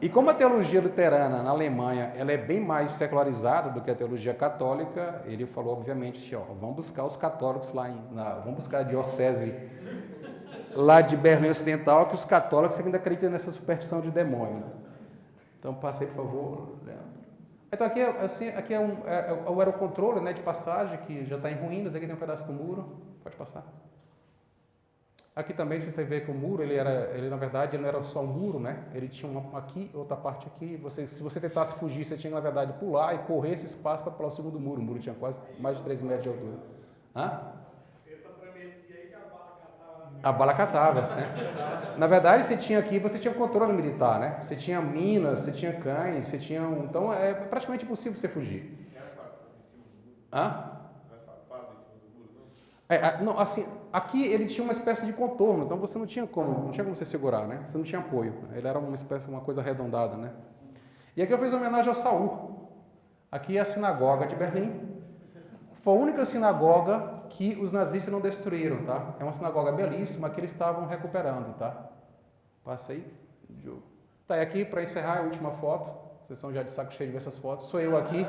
E como a teologia luterana na Alemanha ela é bem mais secularizada do que a teologia católica, ele falou, obviamente, assim, vamos buscar os católicos vamos buscar a diocese lá de Berlim Ocidental, que os católicos ainda acreditam nessa superstição de demônio. Né? Então, passei, por favor, Leandro. Então, aqui é o aerocontrole, né, de passagem, que já está em ruínas, aqui tem um pedaço do muro, pode passar. Aqui também vocês vê que o muro, ele na verdade, ele não era só um muro, né? Ele tinha uma aqui, outra parte aqui. Se você tentasse fugir, você tinha, na verdade, pular e correr esse espaço para pular o segundo muro. O muro tinha quase mais de 3 metros de altura. Essa travessia aí que a bala catava. A bala catava, né? Na verdade, você tinha aqui, você tinha controle militar, né? Você tinha minas, você tinha cães, você tinha então é praticamente impossível você fugir. Hã? Não, assim, aqui ele tinha uma espécie de contorno, então você não tinha como você segurar, né? Você não tinha apoio. Ele era uma coisa arredondada, né? E aqui eu fiz homenagem ao Saul. Aqui é a sinagoga de Berlim. Foi a única sinagoga que os nazistas não destruíram, tá? É uma sinagoga belíssima que eles estavam recuperando, tá? Passa aí. Tá, e aqui para encerrar a última foto. Vocês são já de saco cheio de ver essas fotos. Sou eu aqui.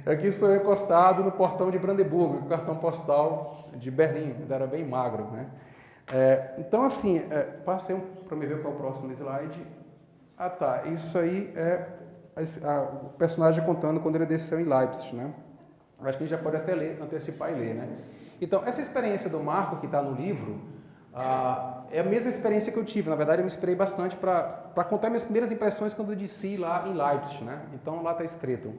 Aqui sou eu encostado no portão de Brandeburgo, o cartão postal de Berlim. Ele era bem magro, né? Então, assim, passa aí para me ver qual é o próximo slide. Ah, tá. Isso aí é o personagem contando quando ele desceu em Leipzig, né? Acho que a gente já pode até antecipar e ler, né? Então, essa experiência do Marco que está no livro é a mesma experiência que eu tive. Na verdade, eu me inspirei bastante para contar minhas primeiras impressões quando eu desci lá em Leipzig, né? Então, lá está escrito: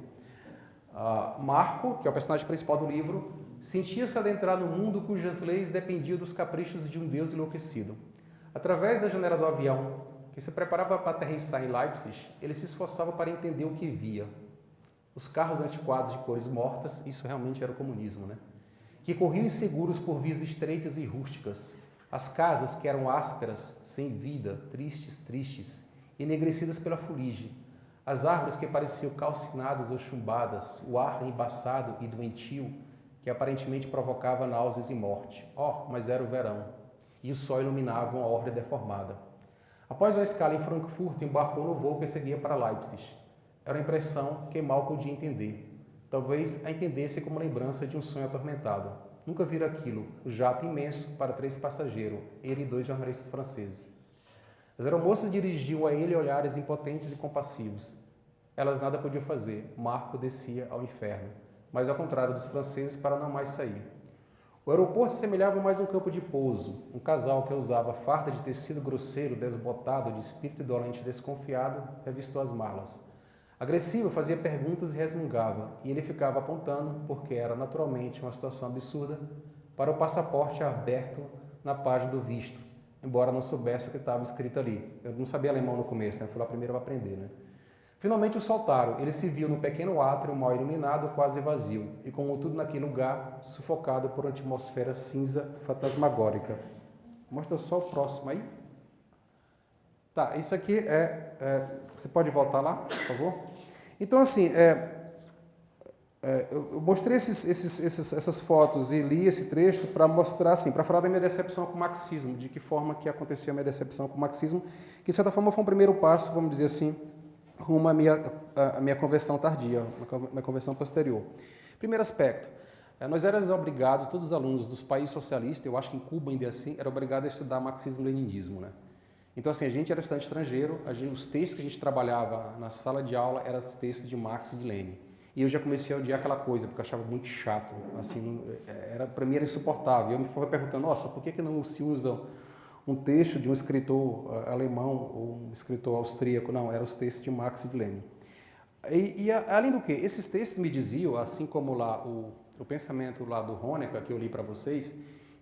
Marco, que é o personagem principal do livro, sentia-se adentrar no mundo cujas leis dependiam dos caprichos de um Deus enlouquecido. Através da janela do avião, que se preparava para aterrissar em Leipzig, ele se esforçava para entender o que via. Os carros antiquados de cores mortas, isso realmente era o comunismo, né? Que corriam inseguros por vias estreitas e rústicas. As casas que eram ásperas, sem vida, tristes, enegrecidas pela fuligem. As árvores que pareciam calcinadas ou chumbadas, o ar embaçado e doentio, que aparentemente provocava náuseas e morte. Mas era o verão, e o sol iluminava uma orla deformada. Após uma escala em Frankfurt, embarcou no voo que seguia para Leipzig. Era uma impressão que mal podia entender. Talvez a entendesse como lembrança de um sonho atormentado. Nunca vira aquilo, o jato imenso para 3 passageiros, ele e 2 jornalistas franceses. As aeromoças dirigiam a ele olhares impotentes e compassivos. Elas nada podiam fazer. Marco descia ao inferno, mas ao contrário dos franceses, para não mais sair. O aeroporto semelhava mais um campo de pouso. Um casal que usava farda de tecido grosseiro, desbotado, de espírito dolente e desconfiado, revistou as malas. Agressivo, fazia perguntas e resmungava, e ele ficava apontando, porque era naturalmente uma situação absurda, para o passaporte aberto na página do visto, embora não soubesse o que estava escrito ali. Eu não sabia alemão no começo, né? Fui lá primeiro para aprender, né? Finalmente o soltaram. Ele se viu no pequeno átrio, mal iluminado, quase vazio, e como tudo naquele lugar, sufocado por uma atmosfera cinza fantasmagórica. Mostra só o próximo aí. Tá, isso aqui você pode voltar lá, por favor? Então, assim, eu mostrei essas fotos e li esse trecho para mostrar, assim, para falar da minha decepção com o marxismo, de que forma que aconteceu a minha decepção com o marxismo, que, de certa forma, foi um primeiro passo, vamos dizer assim, rumo à minha conversão tardia, uma conversão posterior. Primeiro aspecto, nós éramos obrigados, todos os alunos dos países socialistas, eu acho que em Cuba ainda é assim, eram obrigados a estudar marxismo-leninismo, né? Então, assim, a gente era estudante estrangeiro, os textos que a gente trabalhava na sala de aula eram os textos de Marx e de Lenin. E eu já comecei a odiar aquela coisa, porque eu achava muito chato, assim, para mim era insuportável. Eu me fui perguntando, nossa, por que não se usa um texto de um escritor alemão ou um escritor austríaco? Não, eram os textos de Marx e de Lenin. E além do que, esses textos me diziam, assim como lá o pensamento lá do Honecker, que eu li para vocês,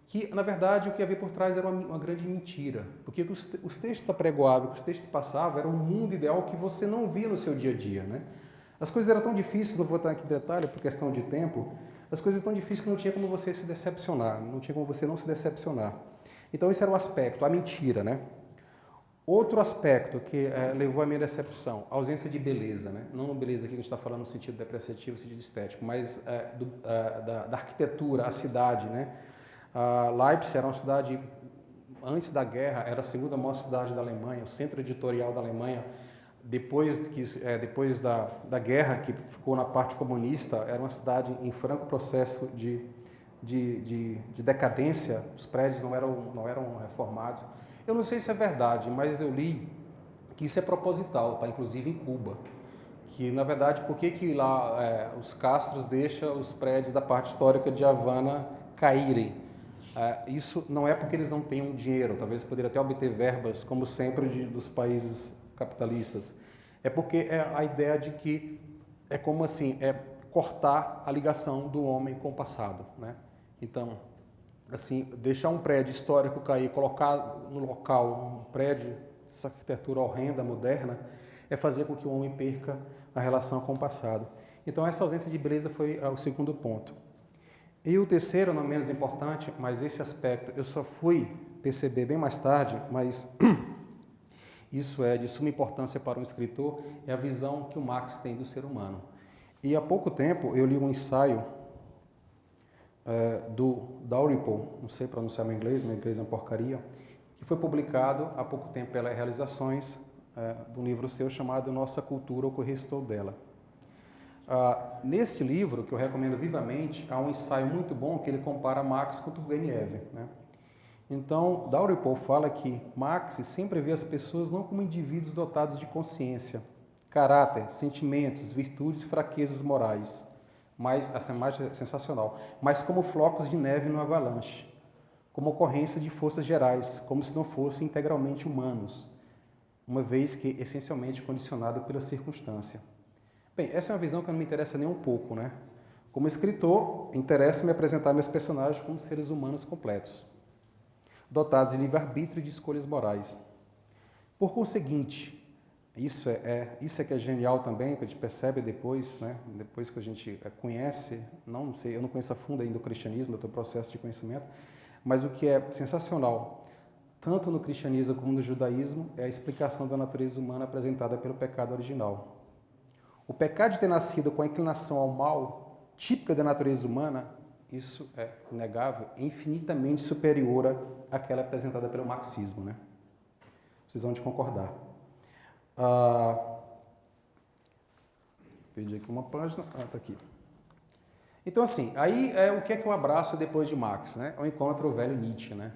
que, na verdade, o que havia por trás era uma grande mentira. Porque os textos apregoavam, os textos passavam, era um mundo ideal que você não via no seu dia a dia, né? As coisas eram tão difíceis, não vou estar aqui em detalhe por questão de tempo, as coisas tão difíceis que não tinha como você se decepcionar, não tinha como você não se decepcionar. Então, esse era um aspecto, a mentira, né? Outro aspecto que levou à minha decepção, a ausência de beleza, né? Não beleza aqui que a gente está falando no sentido depreciativo, no sentido estético, mas da arquitetura, a cidade, né? Leipzig era uma cidade, antes da guerra, era a segunda maior cidade da Alemanha, o centro editorial da Alemanha. Depois da guerra, que ficou na parte comunista, era uma cidade em franco processo de decadência, os prédios não eram reformados. Eu não sei se é verdade, mas eu li que isso é proposital, tá? Inclusive em Cuba. Que, na verdade, por que lá os Castros deixam os prédios da parte histórica de Havana caírem? Isso não é porque eles não tenham dinheiro, talvez poderiam até obter verbas, como sempre, dos países capitalistas. É porque é a ideia de que é como assim, cortar a ligação do homem com o passado, né? Então, assim, deixar um prédio histórico cair, colocar no local um prédio, essa arquitetura horrenda, moderna, é fazer com que o homem perca a relação com o passado. Então, essa ausência de beleza foi o segundo ponto. E o terceiro, não menos importante, mas esse aspecto eu só fui perceber bem mais tarde, mas isso é de suma importância para um escritor, é a visão que o Marx tem do ser humano. E há pouco tempo eu li um ensaio do Dalrymple, não sei pronunciar meu inglês é uma porcaria, que foi publicado há pouco tempo pela Realizações, de um livro seu chamado Nossa Cultura, o que restou dela. Neste livro, que eu recomendo vivamente, há um ensaio muito bom que ele compara Marx com Turgenev, né? Então, Dalrymple fala que Marx sempre vê as pessoas não como indivíduos dotados de consciência, caráter, sentimentos, virtudes e fraquezas morais, mas, essa imagem é sensacional, mas como flocos de neve no avalanche, como ocorrência de forças gerais, como se não fossem integralmente humanos, uma vez que essencialmente condicionado pela circunstância. Bem, essa é uma visão que não me interessa nem um pouco, né? Como escritor, interessa-me apresentar meus personagens como seres humanos completos, dotados de livre-arbítrio e de escolhas morais. Por conseguinte, isso é que é genial também, que a gente percebe depois, né? Depois que a gente conhece, não sei, eu não conheço a fundo ainda o cristianismo, eu estou em processo de conhecimento, mas o que é sensacional, tanto no cristianismo como no judaísmo, é a explicação da natureza humana apresentada pelo pecado original. O pecado de ter nascido com a inclinação ao mal, típica da natureza humana, isso é inegável, é infinitamente superior àquela apresentada pelo marxismo, né? Vocês vão de concordar. Perdi aqui uma página. Está aqui. Então, assim, aí o que é que eu abraço depois de Marx, né? Eu encontro o velho Nietzsche, né?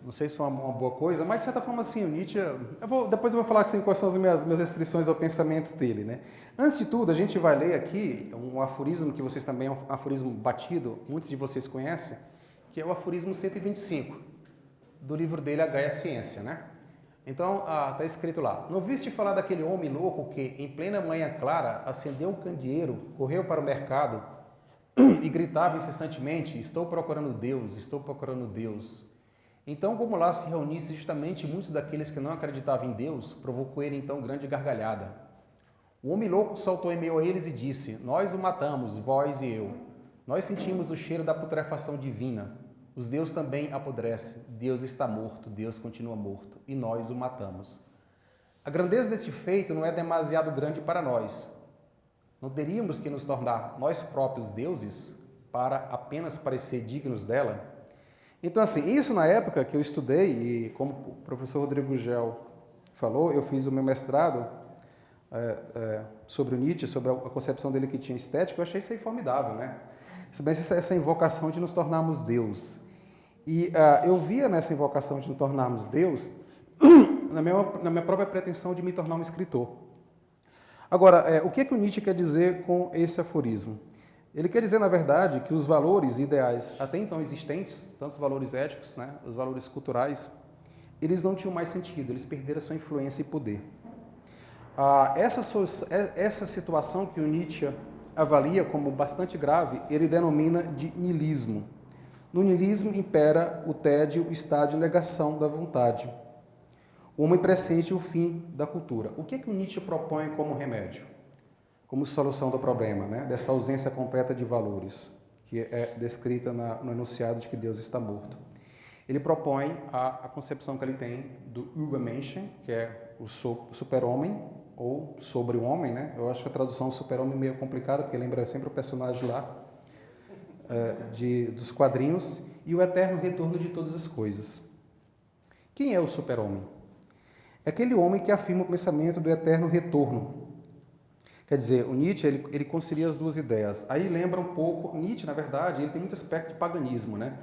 Não sei se foi uma boa coisa, mas de certa forma, assim, o Nietzsche... depois eu vou falar assim, quais são as minhas restrições ao pensamento dele, né? Antes de tudo, a gente vai ler aqui um aforismo que vocês também, é um aforismo batido, muitos de vocês conhecem, que é o aforismo 125, do livro dele, A Gaia Ciência, né? Então, está escrito lá: não viste falar daquele homem louco que, em plena manhã clara, acendeu um candeeiro, correu para o mercado e gritava incessantemente: estou procurando Deus, estou procurando Deus. Então, como lá se reunisse justamente muitos daqueles que não acreditavam em Deus, provocou ele então grande gargalhada. O homem louco saltou em meio a eles e disse: nós o matamos, vós e eu. Nós sentimos o cheiro da putrefação divina. Os deuses também apodrecem. Deus está morto, Deus continua morto, e nós o matamos. A grandeza deste feito não é demasiado grande para nós. Não teríamos que nos tornar nós próprios deuses para apenas parecer dignos dela? Então, assim, isso na época que eu estudei, e como o professor Rodrigo Gugel falou, eu fiz o meu mestrado sobre o Nietzsche, sobre a concepção dele que tinha estética, eu achei isso aí formidável, né? Essa invocação de nos tornarmos Deus. E eu via nessa invocação de nos tornarmos Deus, na minha própria pretensão de me tornar um escritor. Agora, o que o Nietzsche quer dizer com esse aforismo? Ele quer dizer, na verdade, que os valores ideais até então existentes, tanto os valores éticos, né, os valores culturais, eles não tinham mais sentido, eles perderam a sua influência e poder. Essa situação que o Nietzsche avalia como bastante grave, ele denomina de niilismo. No niilismo impera o tédio, o estado de negação da vontade. O homem pressente o fim da cultura. O que o Nietzsche propõe como remédio? Como solução do problema, né? Dessa ausência completa de valores, que é descrita no enunciado de que Deus está morto. Ele propõe a concepção que ele tem do Übermenschen, que é o super-homem, ou sobre o homem, né? Eu acho que a tradução super-homem é meio complicada, porque lembra sempre o personagem lá dos quadrinhos, e o eterno retorno de todas as coisas. Quem é o super-homem? É aquele homem que afirma o pensamento do eterno retorno. Quer dizer, o Nietzsche, ele concilia as duas ideias. Aí lembra um pouco, Nietzsche, na verdade, ele tem muito aspecto de paganismo, né?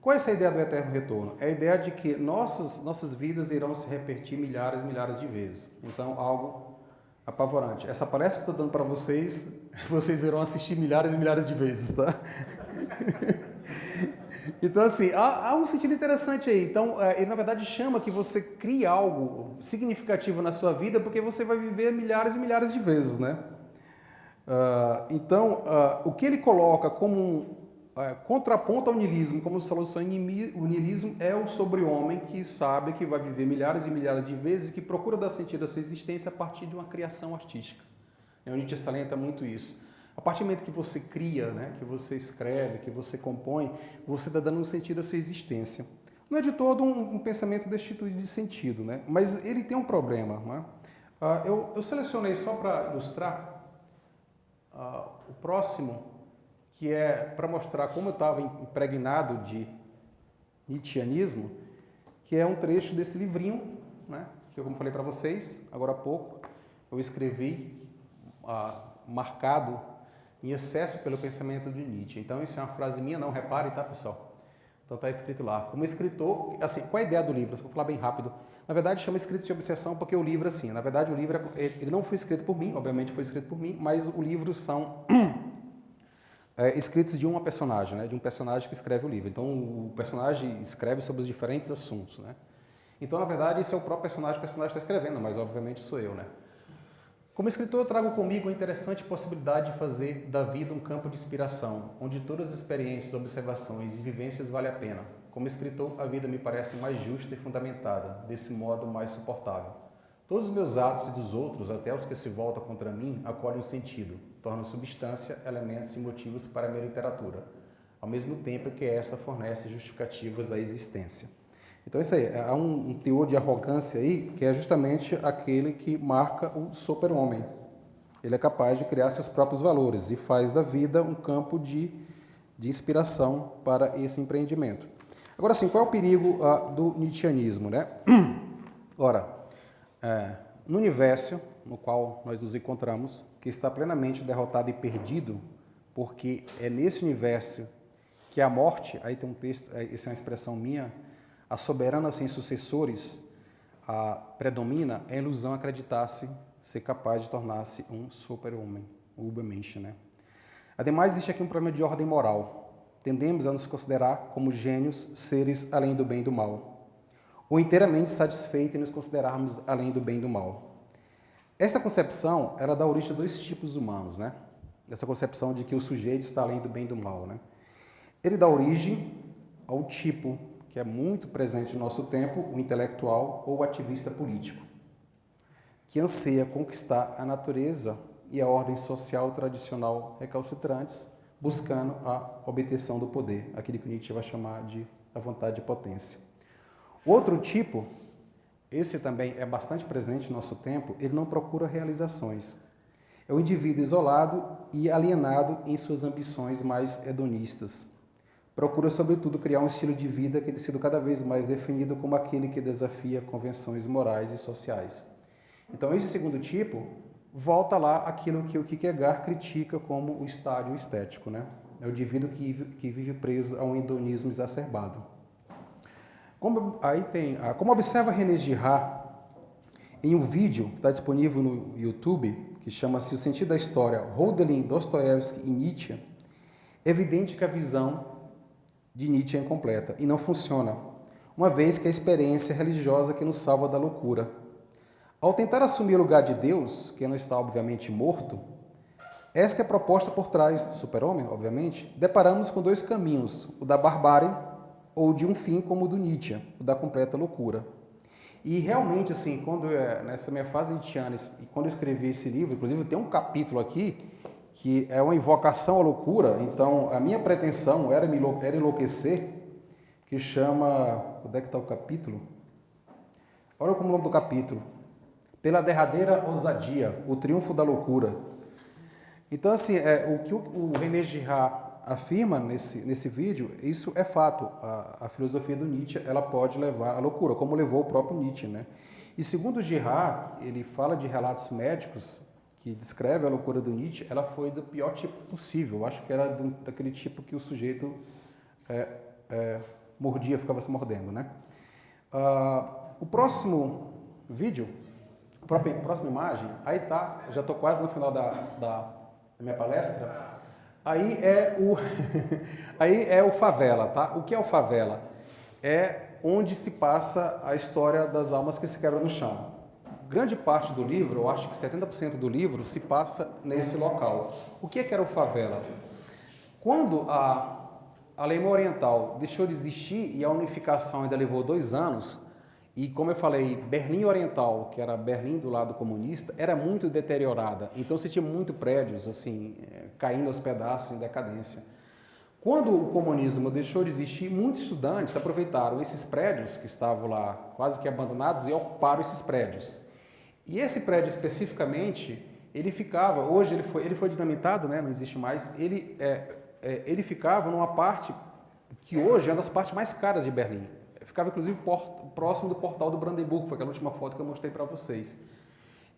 Qual é essa ideia do eterno retorno? É a ideia de que nossas vidas irão se repetir milhares e milhares de vezes. Então, algo apavorante. Essa palestra que eu estou dando para vocês, vocês irão assistir milhares e milhares de vezes, tá? Então, assim, há um sentido interessante aí. Então, ele, na verdade, chama que você crie algo significativo na sua vida porque você vai viver milhares e milhares de vezes, né? Então, o que ele coloca como contraponto ao niilismo como solução. O niilismo é o sobre-homem que sabe que vai viver milhares e milhares de vezes e que procura dar sentido à sua existência a partir de uma criação artística. O Nietzsche salienta muito isso. A partir do momento que você cria, né, que você escreve, que você compõe, você está dando um sentido à sua existência. Não é de todo um pensamento destituído de sentido, né? Mas ele tem um problema. Né? Eu selecionei só para ilustrar o próximo, que é para mostrar como eu estava impregnado de nietzscheanismo, que é um trecho desse livrinho, né, que eu, como falei para vocês, agora há pouco, eu escrevi marcado em excesso pelo pensamento de Nietzsche. Então, isso é uma frase minha, não reparem, tá, pessoal? Então, está escrito lá. Como escritor, assim, qual é a ideia do livro? Vou falar bem rápido. Na verdade, chama Escritos de Obsessão porque o livro, assim, na verdade, o livro, ele não foi escrito por mim, obviamente foi escrito por mim, mas o livro são... escritos de uma personagem, né? De um personagem que escreve o livro. Então, o personagem escreve sobre os diferentes assuntos, né? Então, na verdade, esse é o próprio personagem que o personagem está escrevendo, mas obviamente sou eu, né? Como escritor, eu trago comigo a interessante possibilidade de fazer da vida um campo de inspiração, onde todas as experiências, observações e vivências valem a pena. Como escritor, a vida me parece mais justa e fundamentada, desse modo mais suportável. Todos os meus atos e dos outros, até os que se voltam contra mim, acolhem um sentido, tornam substância, elementos e motivos para a minha literatura, ao mesmo tempo que essa fornece justificativas à existência. Então, isso aí, há um teor de arrogância aí, que é justamente aquele que marca o super-homem. Ele é capaz de criar seus próprios valores e faz da vida um campo de inspiração para esse empreendimento. Agora, sim, qual é o perigo do nietzscheanismo, né? Ora, no universo no qual nós nos encontramos, que está plenamente derrotado e perdido, porque é nesse universo que a morte, aí tem um texto, essa é uma expressão minha, a soberana sem sucessores predomina, é a ilusão acreditar-se ser capaz de tornar-se um super-homem, um Übermensch, né? Ademais, existe aqui um problema de ordem moral. Tendemos a nos considerar como gênios, seres além do bem e do mal, ou inteiramente satisfeitos em nos considerarmos além do bem e do mal. Esta concepção, ela dá origem a dois tipos humanos, né? Essa concepção de que o sujeito está além do bem e do mal, né? Ele dá origem ao tipo que é muito presente no nosso tempo, o intelectual ou o ativista político, que anseia conquistar a natureza e a ordem social tradicional recalcitrantes, buscando a obtenção do poder, aquilo que Nietzsche vai chamar de a vontade de potência. O outro tipo, esse também é bastante presente no nosso tempo, ele não procura realizações. É o indivíduo isolado e alienado em suas ambições mais hedonistas. Procura, sobretudo, criar um estilo de vida que tem sido cada vez mais definido como aquele que desafia convenções morais e sociais. Então, esse segundo tipo volta lá aquilo que o Kierkegaard critica como o estádio estético, né? É o indivíduo que vive preso a um hedonismo exacerbado. Como observa René Girard em um vídeo que está disponível no YouTube, que chama-se O Sentido da História, Hölderlin, Dostoiévski e Nietzsche, é evidente que a visão de Nietzsche é incompleta e não funciona, uma vez que a experiência religiosa que nos salva da loucura. Ao tentar assumir o lugar de Deus, que não está obviamente morto, esta é a proposta por trás do super-homem, obviamente, deparamos com dois caminhos, o da barbárie ou de um fim como o do Nietzsche, o da completa loucura. E realmente, assim, nessa minha fase nietzschiana, e quando eu escrevi esse livro, inclusive tem um capítulo aqui, que é uma invocação à loucura, então a minha pretensão era enlouquecer, que chama... Onde é que está o capítulo? Olha como o nome do capítulo. Pela derradeira ousadia, o triunfo da loucura. Então, assim, o que o René Girard afirma nesse vídeo, isso é fato. A filosofia do Nietzsche, ela pode levar à loucura, como levou o próprio Nietzsche, né? E segundo Girard, ele fala de relatos médicos que descreve a loucura do Nietzsche, ela foi do pior tipo possível. Eu acho que era daquele tipo que o sujeito mordia, ficava se mordendo, né? O próximo vídeo, a próxima imagem, aí tá, já estou quase no final da minha palestra. Aí é o favela, tá? O que é o favela? É onde se passa a história das almas que se quebram no chão. Grande parte do livro, eu acho que 70% do livro, se passa nesse local. O que era o favela? Quando a Alemanha Oriental deixou de existir e a unificação ainda levou 2 anos. E como eu falei, Berlim Oriental, que era Berlim do lado comunista, era muito deteriorada. Então você tinha muito prédios assim, caindo aos pedaços em decadência. Quando o comunismo deixou de existir, muitos estudantes aproveitaram esses prédios que estavam lá quase que abandonados e ocuparam esses prédios. E esse prédio especificamente, ele ficava, hoje ele foi dinamitado, né, não existe mais, ele ficava numa parte que hoje é uma das partes mais caras de Berlim. Ficava inclusive próximo do portal do Brandenburgo, foi aquela última foto que eu mostrei para vocês.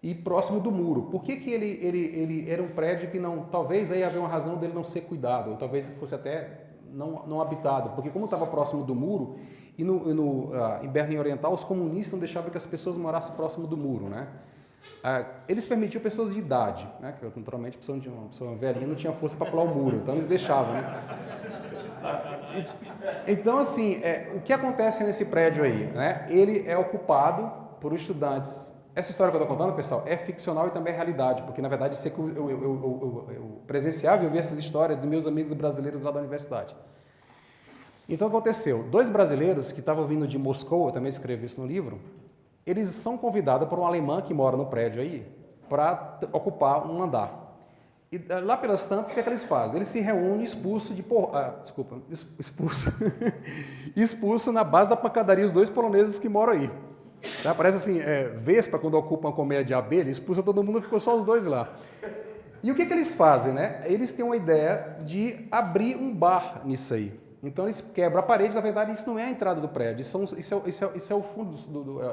E próximo do muro. Por que ele era um prédio que não, talvez aí havia uma razão dele não ser cuidado, ou talvez fosse até não habitado, porque como estava próximo do muro, e em Berlim Oriental os comunistas não deixavam que as pessoas morassem próximo do muro, né? Eles permitiam pessoas de idade, né? Que naturalmente uma pessoa velhinha não tinha força para pular o muro, então eles deixavam, né? Então assim, o que acontece nesse prédio aí, né? Ele é ocupado por estudantes. Essa história que eu estou contando, pessoal, é ficcional e também é realidade, porque na verdade eu presenciava e eu vi essas histórias dos meus amigos brasileiros lá da universidade. Então aconteceu, 2 brasileiros que estavam vindo de Moscou, eu também escrevi isso no livro, eles são convidados por um alemão que mora no prédio aí para ocupar um andar. E lá pelas tantas, o que é que eles fazem? Eles se reúnem expulso expulso na base da pancadaria os 2 poloneses que moram aí. Tá? Parece assim, Vespa, quando ocupa uma colmeia de abelha, expulsa todo mundo, ficou só os 2 lá. E o que eles fazem, né? Eles têm uma ideia de abrir um bar nisso aí. Então eles quebram a parede, na verdade isso não é a entrada do prédio, isso é o fundo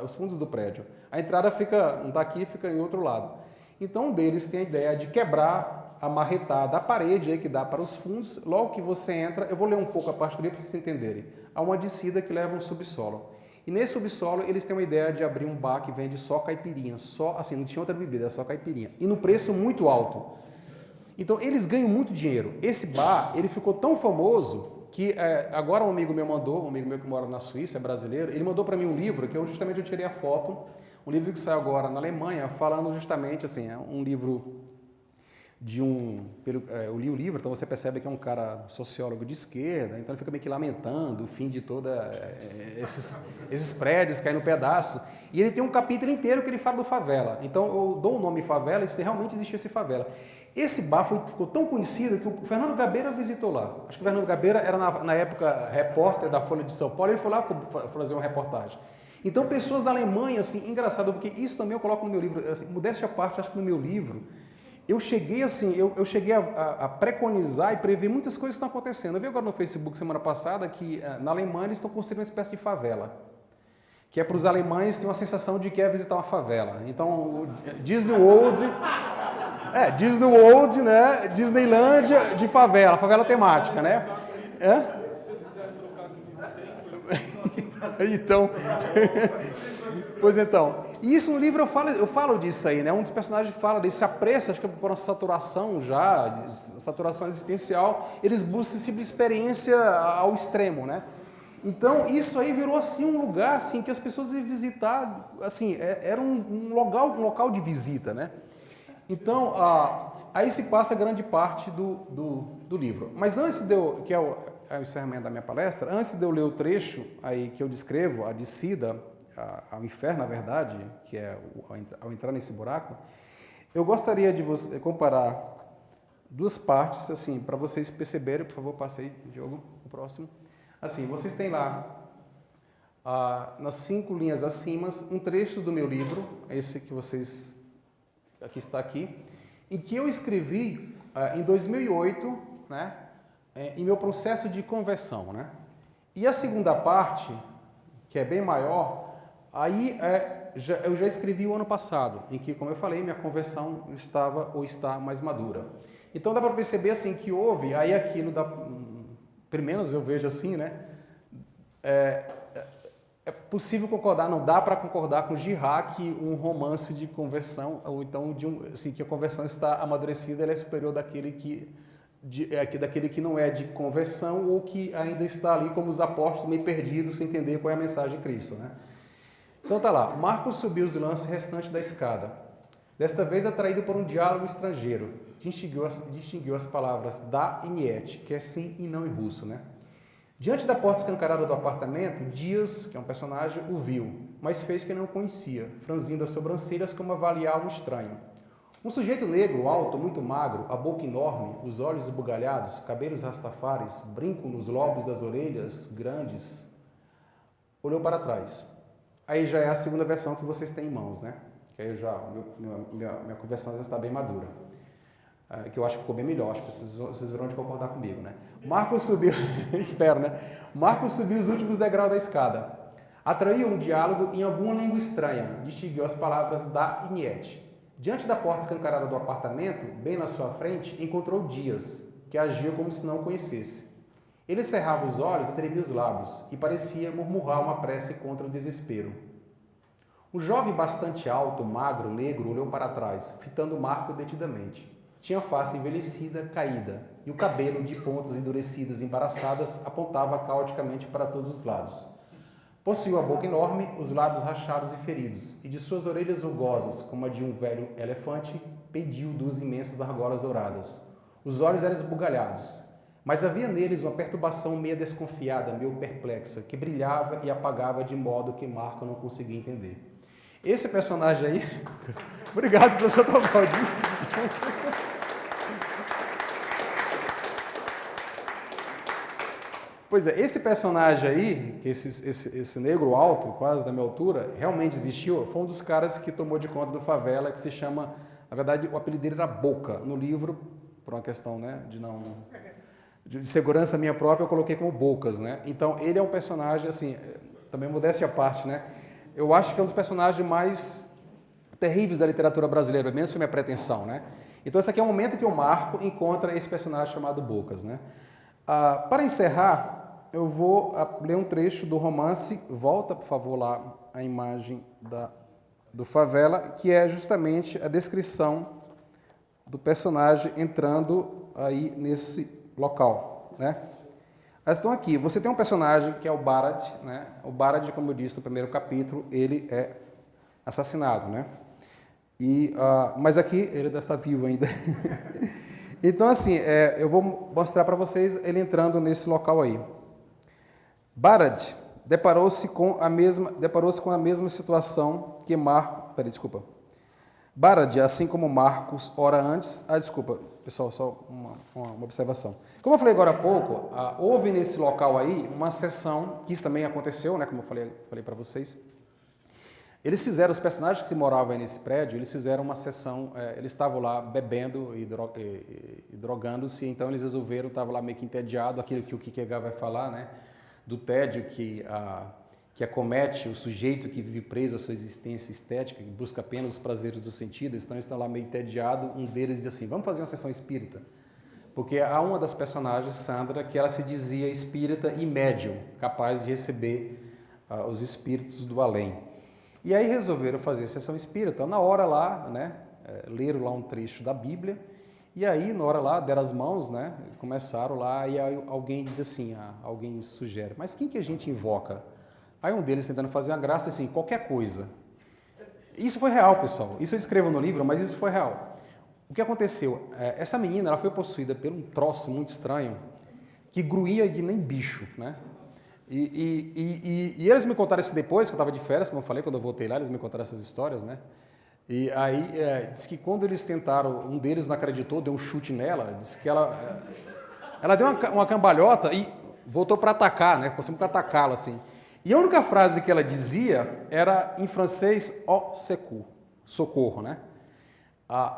os fundos do prédio. A entrada não está aqui, fica em outro lado. Então um deles tem a ideia de quebrar a marretada, a parede aí que dá para os fundos. Logo que você entra, eu vou ler um pouco a parte do livro para vocês entenderem. Há uma descida que leva a um subsolo. E nesse subsolo eles têm uma ideia de abrir um bar que vende só caipirinha, assim, não tinha outra bebida, era só caipirinha. E no preço muito alto. Então eles ganham muito dinheiro. Esse bar, ele ficou tão famoso que agora um amigo meu que mora na Suíça, é brasileiro, ele mandou para mim um livro que eu tirei a foto, um livro que saiu agora na Alemanha, falando justamente assim, é um livro eu li o livro, então você percebe que é um cara sociólogo de esquerda, então ele fica meio que lamentando o fim de todos esses prédios caindo no pedaço, e ele tem um capítulo inteiro que ele fala do favela. Então eu dou o nome favela e se realmente existisse favela. Esse bar ficou tão conhecido que o Fernando Gabeira visitou lá. Acho que o Fernando Gabeira era, na época, repórter da Folha de São Paulo, ele foi lá fazer uma reportagem. Então, pessoas da Alemanha, assim, engraçado, porque isso também eu coloco no meu livro, assim, modéstia à parte, acho que no meu livro, eu cheguei assim, eu cheguei a preconizar e prever muitas coisas que estão acontecendo. Eu vi agora no Facebook, semana passada, que na Alemanha eles estão construindo uma espécie de favela, que é para os alemães ter uma sensação de que é visitar uma favela. Então, o Disney World... Disney World, né? Disneylândia de favela temática, né? Então, pois então, isso no livro eu falo disso aí, né? Um dos personagens fala desse apreço, acho que por uma saturação saturação existencial, eles buscam esse tipo de experiência ao extremo, né? Então, isso aí virou assim um lugar assim que as pessoas iam visitar, assim, era um local de visita, né? Então, aí se passa grande parte do livro. Mas antes que é o encerramento da minha palestra, antes de eu ler o trecho aí que eu descrevo, a descida ao inferno, na verdade, que é ao entrar nesse buraco, eu gostaria de comparar 2 partes, assim, para vocês perceberem, por favor, passe aí, Diogo, o próximo. Assim, vocês têm lá, nas 5 linhas acima, um trecho do meu livro, esse que vocês... Aqui está aqui, em que eu escrevi em 2008, né, em meu processo de conversão, né? E a segunda parte, que é bem maior, aí eu já escrevi o ano passado, em que, como eu falei, minha conversão estava ou está mais madura. Então dá para perceber assim que houve aí aquilo pelo menos eu vejo assim, né? É possível concordar, não dá para concordar com Girard que um romance de conversão, ou então assim, que a conversão está amadurecida, ela é superior daquele que não é de conversão ou que ainda está ali como os apóstolos meio perdidos sem entender qual é a mensagem de Cristo, né? Então tá lá, Marcos subiu os lances restantes da escada, desta vez atraído por um diálogo estrangeiro, distinguiu as palavras da e niet, que é sim e não em russo, né? Diante da porta escancarada do apartamento, Dias, que é um personagem, o viu, mas fez que não o conhecia, franzindo as sobrancelhas como avaliar um estranho. Um sujeito negro, alto, muito magro, a boca enorme, os olhos esbugalhados, cabelos rastafares, brinco nos lobos das orelhas grandes, olhou para trás. Aí já é a segunda versão que vocês têm em mãos, né? Que aí minha conversão já está bem madura. Que eu acho que ficou bem melhor, acho que vocês verão de concordar comigo, né? Marcos subiu, espero, né? Marcos subiu os últimos degraus da escada. Atraiu um diálogo em alguma língua estranha, distinguiu as palavras da e niet. Diante da porta escancarada do apartamento, bem na sua frente, encontrou Dias, que agiu como se não o conhecesse. Ele cerrava os olhos e tremia os lábios, e parecia murmurar uma prece contra o desespero. Um jovem bastante alto, magro, negro, olhou para trás, fitando Marco detidamente. Tinha a face envelhecida, caída, e o cabelo, de pontas endurecidas e embaraçadas, apontava caoticamente para todos os lados. Possuía a boca enorme, os lábios rachados e feridos, e de suas orelhas rugosas, como a de um velho elefante, pendiam duas imensas argolas douradas. Os olhos eram esbugalhados, mas havia neles uma perturbação meio desconfiada, meio perplexa, que brilhava e apagava de modo que Marco não conseguia entender. Esse personagem aí... Obrigado, professor Tobaldi. Pois é, esse personagem aí, que esse negro alto, quase da minha altura, realmente existiu, foi um dos caras que tomou de conta do Favela, que se chama, na verdade, o apelido dele era Boca. No livro, por uma questão, né, de segurança minha própria, eu coloquei como Bocas, né? Então, ele é um personagem, assim, também modéstia à parte, né? Eu acho que é um dos personagens mais terríveis da literatura brasileira, mesmo sem minha pretensão, né? Então, esse aqui é o momento que o Marco encontra esse personagem chamado Bocas, né? Para encerrar, eu vou ler um trecho do romance, volta, por favor, lá a imagem do Favela, que é justamente a descrição do personagem entrando aí nesse local, né? Elas estão aqui. Você tem um personagem que é o Barad, né? O Barad, como eu disse no primeiro capítulo, ele é assassinado, né? Mas aqui ele ainda está vivo ainda. Então, assim, eu vou mostrar para vocês ele entrando nesse local aí. Barad deparou-se com a mesma situação que Barad, assim como Marcos, ora antes... desculpa, pessoal, só uma observação. Como eu falei agora há pouco, houve nesse local aí uma sessão, que isso também aconteceu, né, como eu falei para vocês. Eles fizeram, os personagens que moravam aí nesse prédio, eles fizeram uma sessão, eles estavam lá bebendo e drogando-se, então eles resolveram, estavam lá meio que entediados, aquilo que o Kierkegaard vai falar, né, do tédio que acomete o sujeito que vive preso à sua existência estética, que busca apenas os prazeres dos sentidos, então eles estão lá meio entediados, um deles diz assim, vamos fazer uma sessão espírita, porque há uma das personagens, Sandra, que ela se dizia espírita e médium, capaz de receber os espíritos do além. E aí resolveram fazer a sessão espírita, na hora lá, né, leram lá um trecho da Bíblia, e aí na hora lá, deram as mãos, né, começaram lá, e aí alguém diz assim, alguém sugere, mas quem que a gente invoca? Aí um deles tentando fazer uma graça, assim, qualquer coisa. Isso foi real, pessoal, isso eu escrevo no livro, mas isso foi real. O que aconteceu? Essa menina, ela foi possuída por um troço muito estranho, que gruía de nem bicho, né? E eles me contaram isso depois, que eu estava de férias, como eu falei, quando eu voltei lá, eles me contaram essas histórias, né? E aí, diz que quando eles tentaram, um deles não acreditou, deu um chute nela, disse que ela deu uma cambalhota e voltou para atacar, né? Conseguimos atacá-la, assim. E a única frase que ela dizia era, em francês, "au secours", socorro, né?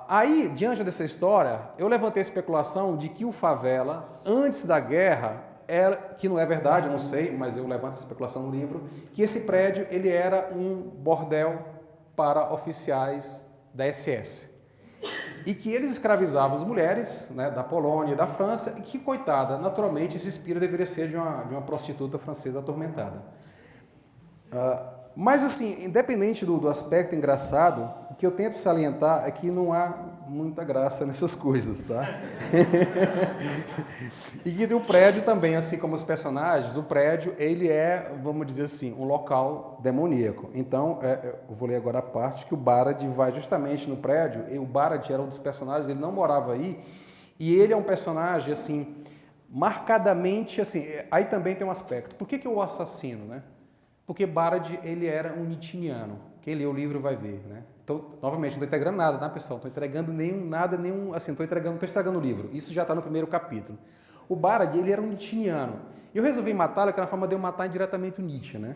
Aí, diante dessa história, eu levantei a especulação de que o Favela, antes da guerra, que não é verdade, eu não sei, mas eu levanto essa especulação no livro, que esse prédio ele era um bordel para oficiais da SS. E que eles escravizavam as mulheres, né, da Polônia e da França, e que, coitada, naturalmente, esse espírito deveria ser de uma prostituta francesa atormentada. Mas, assim, independente do aspecto engraçado, o que eu tento salientar é que não há muita graça nessas coisas, tá? E que o prédio também, assim como os personagens, o prédio, ele é, vamos dizer assim, um local demoníaco. Então, eu vou ler agora a parte que o Barad vai justamente no prédio, e o Barad era um dos personagens, ele não morava aí, e ele é um personagem, assim, marcadamente, assim, aí também tem um aspecto. Por que o assassino, né? Porque Barad, ele era um nietzscheano. Quem lê o livro vai ver, né? Então, novamente, não estou entregando nada, tá, pessoal? Não estou entregando assim, não estou estragando o livro. Isso já está no primeiro capítulo. O Barad, ele era um nietzscheano. E eu resolvi matá-lo, que era a forma de eu matar indiretamente o Nietzsche, né?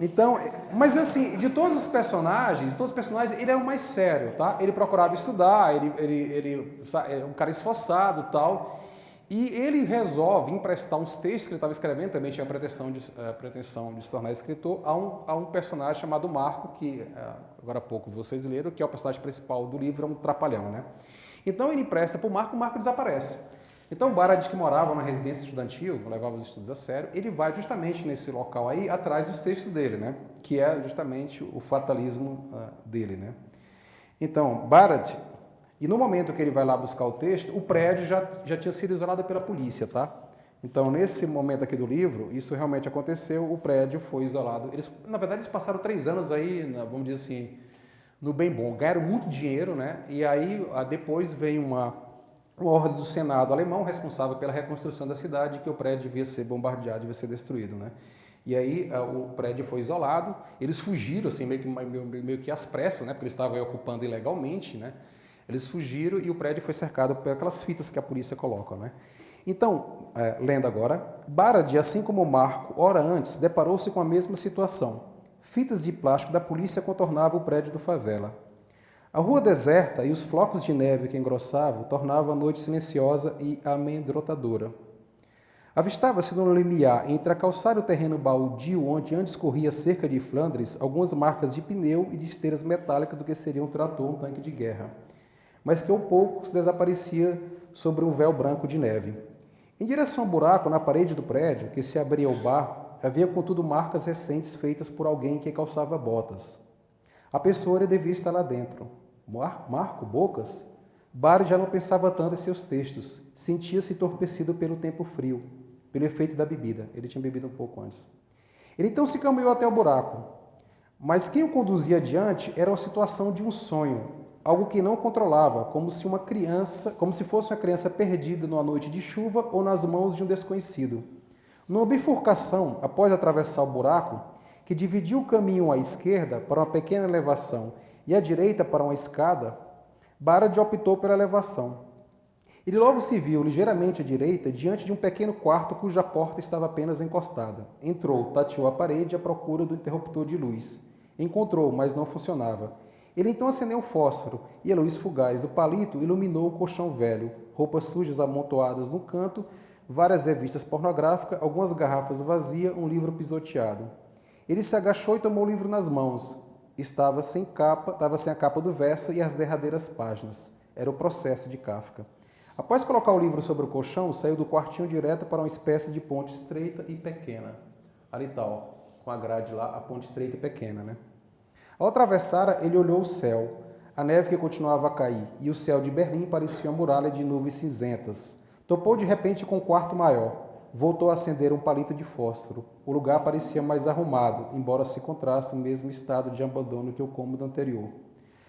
Então, mas assim, de todos os personagens, ele era o mais sério, tá? Ele procurava estudar, ele é um cara esforçado e tal. E ele resolve emprestar uns textos que ele estava escrevendo, também tinha a pretensão de se tornar escritor, a um personagem chamado Marco, que agora há pouco vocês leram, que é o personagem principal do livro, é um trapalhão, né? Então ele empresta para o Marco desaparece. Então o Barad, que morava na residência estudantil, levava os estudos a sério, ele vai justamente nesse local aí, atrás dos textos dele, né? Que é justamente o fatalismo dele, né? Então, Barad, e no momento que ele vai lá buscar o texto, o prédio já tinha sido isolado pela polícia, tá? Então, nesse momento aqui do livro, isso realmente aconteceu, o prédio foi isolado. Na verdade, eles passaram 3 anos aí, vamos dizer assim, no bem bom, ganharam muito dinheiro, né? E aí, depois vem uma ordem do Senado alemão responsável pela reconstrução da cidade, que o prédio devia ser bombardeado, devia ser destruído, né? E aí o prédio foi isolado, eles fugiram, assim, meio que às pressas, né? Porque eles estavam aí ocupando ilegalmente, né? Eles fugiram e o prédio foi cercado por aquelas fitas que a polícia coloca, né? Então, lendo agora, Barad, assim como Marco, hora antes, deparou-se com a mesma situação. Fitas de plástico da polícia contornavam o prédio do favela. A rua deserta e os flocos de neve que engrossavam tornavam a noite silenciosa e amedrontadora. Avistava-se no limiar, entre a calçada e o terreno baldio onde antes corria a cerca de Flandres, algumas marcas de pneu e de esteiras metálicas do que seria um trator ou um tanque de guerra, mas que ao pouco se desaparecia sobre um véu branco de neve. Em direção ao buraco na parede do prédio, que se abria ao bar, havia contudo marcas recentes feitas por alguém que calçava botas. A pessoa devia estar lá dentro. Marco Bocas? Barad já não pensava tanto em seus textos. Sentia-se entorpecido pelo tempo frio, pelo efeito da bebida. Ele tinha bebido um pouco antes. Ele então se caminhou até o buraco. Mas quem o conduzia adiante era uma situação de um sonho, algo que não controlava, como se fosse uma criança perdida numa noite de chuva ou nas mãos de um desconhecido. Numa bifurcação, após atravessar o buraco, que dividia o caminho à esquerda para uma pequena elevação e à direita para uma escada, Barad optou pela elevação. Ele logo se viu ligeiramente à direita, diante de um pequeno quarto cuja porta estava apenas encostada. Entrou, tateou a parede à procura do interruptor de luz. Encontrou, mas não funcionava. Ele então acendeu um fósforo e a luz fugaz do palito iluminou o colchão velho, roupas sujas amontoadas no canto, várias revistas pornográficas, algumas garrafas vazias, um livro pisoteado. Ele se agachou e tomou o livro nas mãos. Estava sem a capa do verso e as derradeiras páginas. Era o Processo de Kafka. Após colocar o livro sobre o colchão, saiu do quartinho direto para uma espécie de ponte estreita e pequena. Ali tal, com a grade lá, a ponte estreita e pequena, né? Ao atravessar, ele olhou o céu. A neve que continuava a cair, e o céu de Berlim parecia uma muralha de nuvens cinzentas. Topou de repente com um quarto maior. Voltou a acender um palito de fósforo. O lugar parecia mais arrumado, embora se encontrasse no mesmo estado de abandono que o cômodo anterior.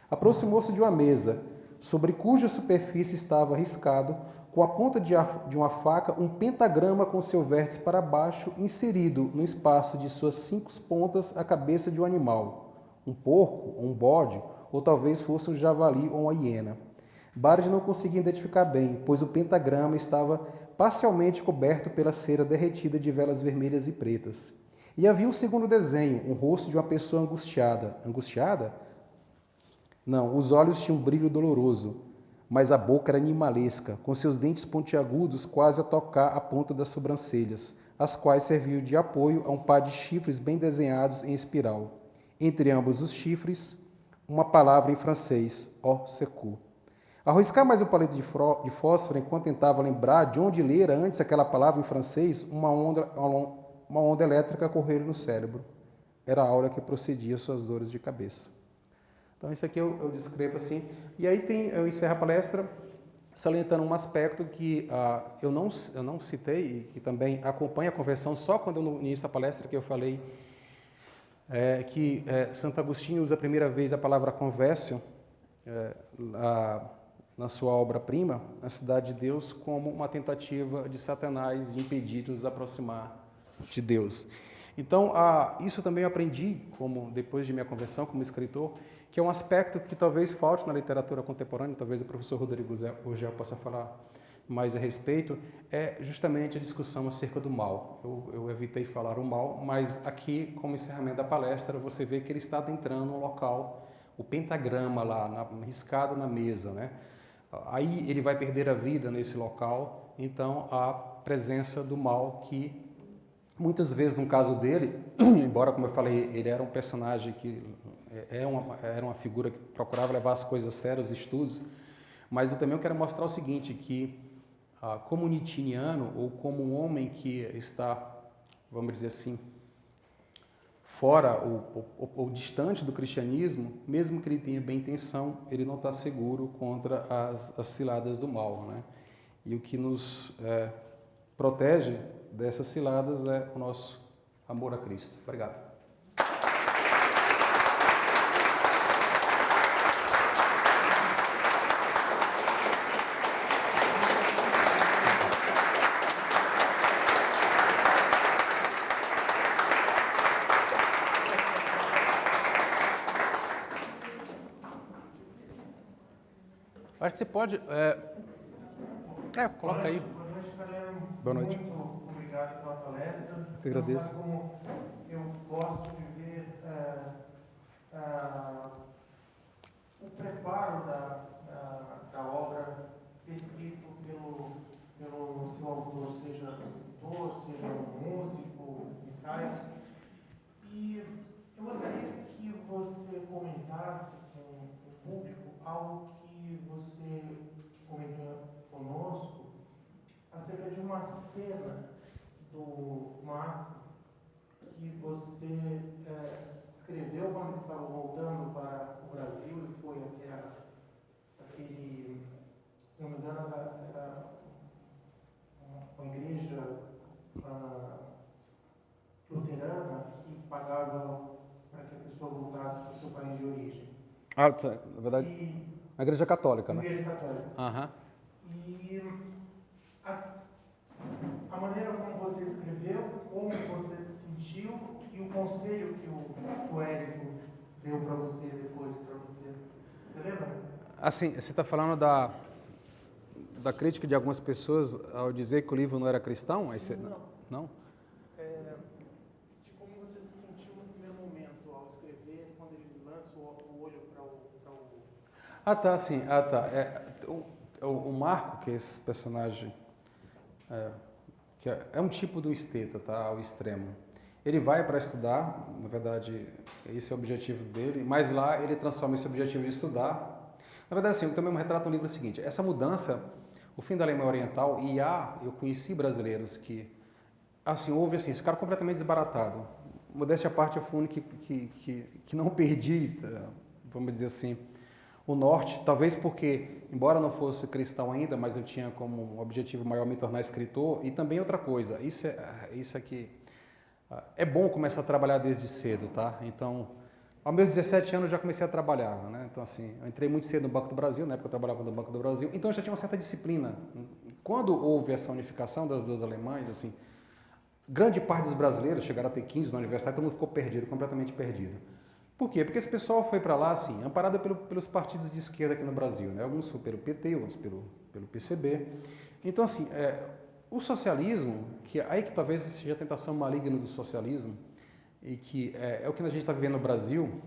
Aproximou-se de uma mesa, sobre cuja superfície estava riscado, com a ponta de uma faca, um pentagrama com seu vértice para baixo, inserido no espaço de suas 5 pontas a cabeça de um animal. Um porco, um bode, ou talvez fosse um javali ou uma hiena. Barad não conseguia identificar bem, pois o pentagrama estava parcialmente coberto pela cera derretida de velas vermelhas e pretas. E havia um segundo desenho, um rosto de uma pessoa angustiada. Angustiada? Não, os olhos tinham um brilho doloroso, mas a boca era animalesca, com seus dentes pontiagudos quase a tocar a ponta das sobrancelhas, as quais serviam de apoio a um par de chifres bem desenhados em espiral. Entre ambos os chifres, uma palavra em francês, au secours. Ao riscar mais o palito de fósforo, enquanto tentava lembrar de onde lera antes aquela palavra em francês, uma onda elétrica correu no cérebro. Era a aura que procedia suas dores de cabeça. Então, isso aqui eu descrevo assim. E aí eu encerro a palestra salientando um aspecto que eu não citei e que também acompanha a conversão, só quando no início da palestra que eu falei que Santo Agostinho usa a primeira vez a palavra conversio, na sua obra-prima, A Cidade de Deus, como uma tentativa de Satanás de impedir de nos aproximar de Deus. Então, isso também eu aprendi, depois de minha conversão como escritor, que é um aspecto que talvez falte na literatura contemporânea, talvez o professor Rodrigo Gugel possa falar mais a respeito, é justamente a discussão acerca do mal. Eu evitei falar o mal, mas aqui, como encerramento da palestra, você vê que ele está adentrando um local, o pentagrama lá, riscado na mesa, né? Aí ele vai perder a vida nesse local, então a presença do mal que muitas vezes, no caso dele, embora, como eu falei, ele era um personagem que era uma figura que procurava levar as coisas a sério, os estudos, mas eu também quero mostrar o seguinte, que como nitiniano, ou como um homem que está, vamos dizer assim, fora ou distante do cristianismo, mesmo que ele tenha bem intenção, ele não está seguro contra as ciladas do mal, né? E o que nos protege dessas ciladas é o nosso amor a Cristo. Obrigado. Acho que você pode... coloca aí. Boa noite, Caleb. Boa noite. Muito obrigado pela palestra. Eu que agradeço. Sabe como eu gosto de ver o preparo da obra escrito pelo seu autor, seja escritor, seja um músico, ensaio. E eu gostaria que você comentasse com o público algo que você comentou conosco acerca de uma cena do Marco que você escreveu quando estava voltando para o Brasil e foi até aquele, se não me engano, era uma igreja luterana que pagava para que a pessoa voltasse para o seu país de origem. Tá. Na verdade, a igreja católica, né? Igreja católica. Aham. E a maneira como você escreveu, como você se sentiu e o conselho que o Érico deu para você depois para você. Você lembra? Assim, você está falando da crítica de algumas pessoas ao dizer que o livro não era cristão? Aí você, não? De como você se sentiu no primeiro momento ao escrever, quando ele lança o olho para o... Tá, sim. Tá. O Marco, que é esse personagem, que é um tipo do esteta, tá? Ao extremo. Ele vai para estudar, na verdade, esse é o objetivo dele, mas lá ele transforma esse objetivo de estudar. Na verdade, assim, eu também retrato no livro o seguinte, essa mudança, o fim da Alemanha Oriental, eu conheci brasileiros que, assim, houve assim, ficaram completamente desbaratados. Modéstia à parte, eu fui o único que não perdi, vamos dizer assim, o norte, talvez porque, embora não fosse cristão ainda, mas eu tinha como objetivo maior me tornar escritor. E também outra coisa, isso aqui, é bom começar a trabalhar desde cedo, tá? Então, aos meus 17 anos eu já comecei a trabalhar, né? Então, assim, eu entrei muito cedo no Banco do Brasil, na época eu trabalhava no Banco do Brasil, então eu já tinha uma certa disciplina. Quando houve essa unificação das duas Alemanhas, assim, grande parte dos brasileiros chegaram a ter 15 na universidade, todo mundo ficou perdido, completamente perdido. Por quê? Porque esse pessoal foi para lá, assim, amparado pelos partidos de esquerda aqui no Brasil, né? Alguns foram pelo PT, outros pelo PCB. Então, assim, o socialismo, aí que talvez seja a tentação maligna do socialismo, e que é o que a gente está vivendo no Brasil,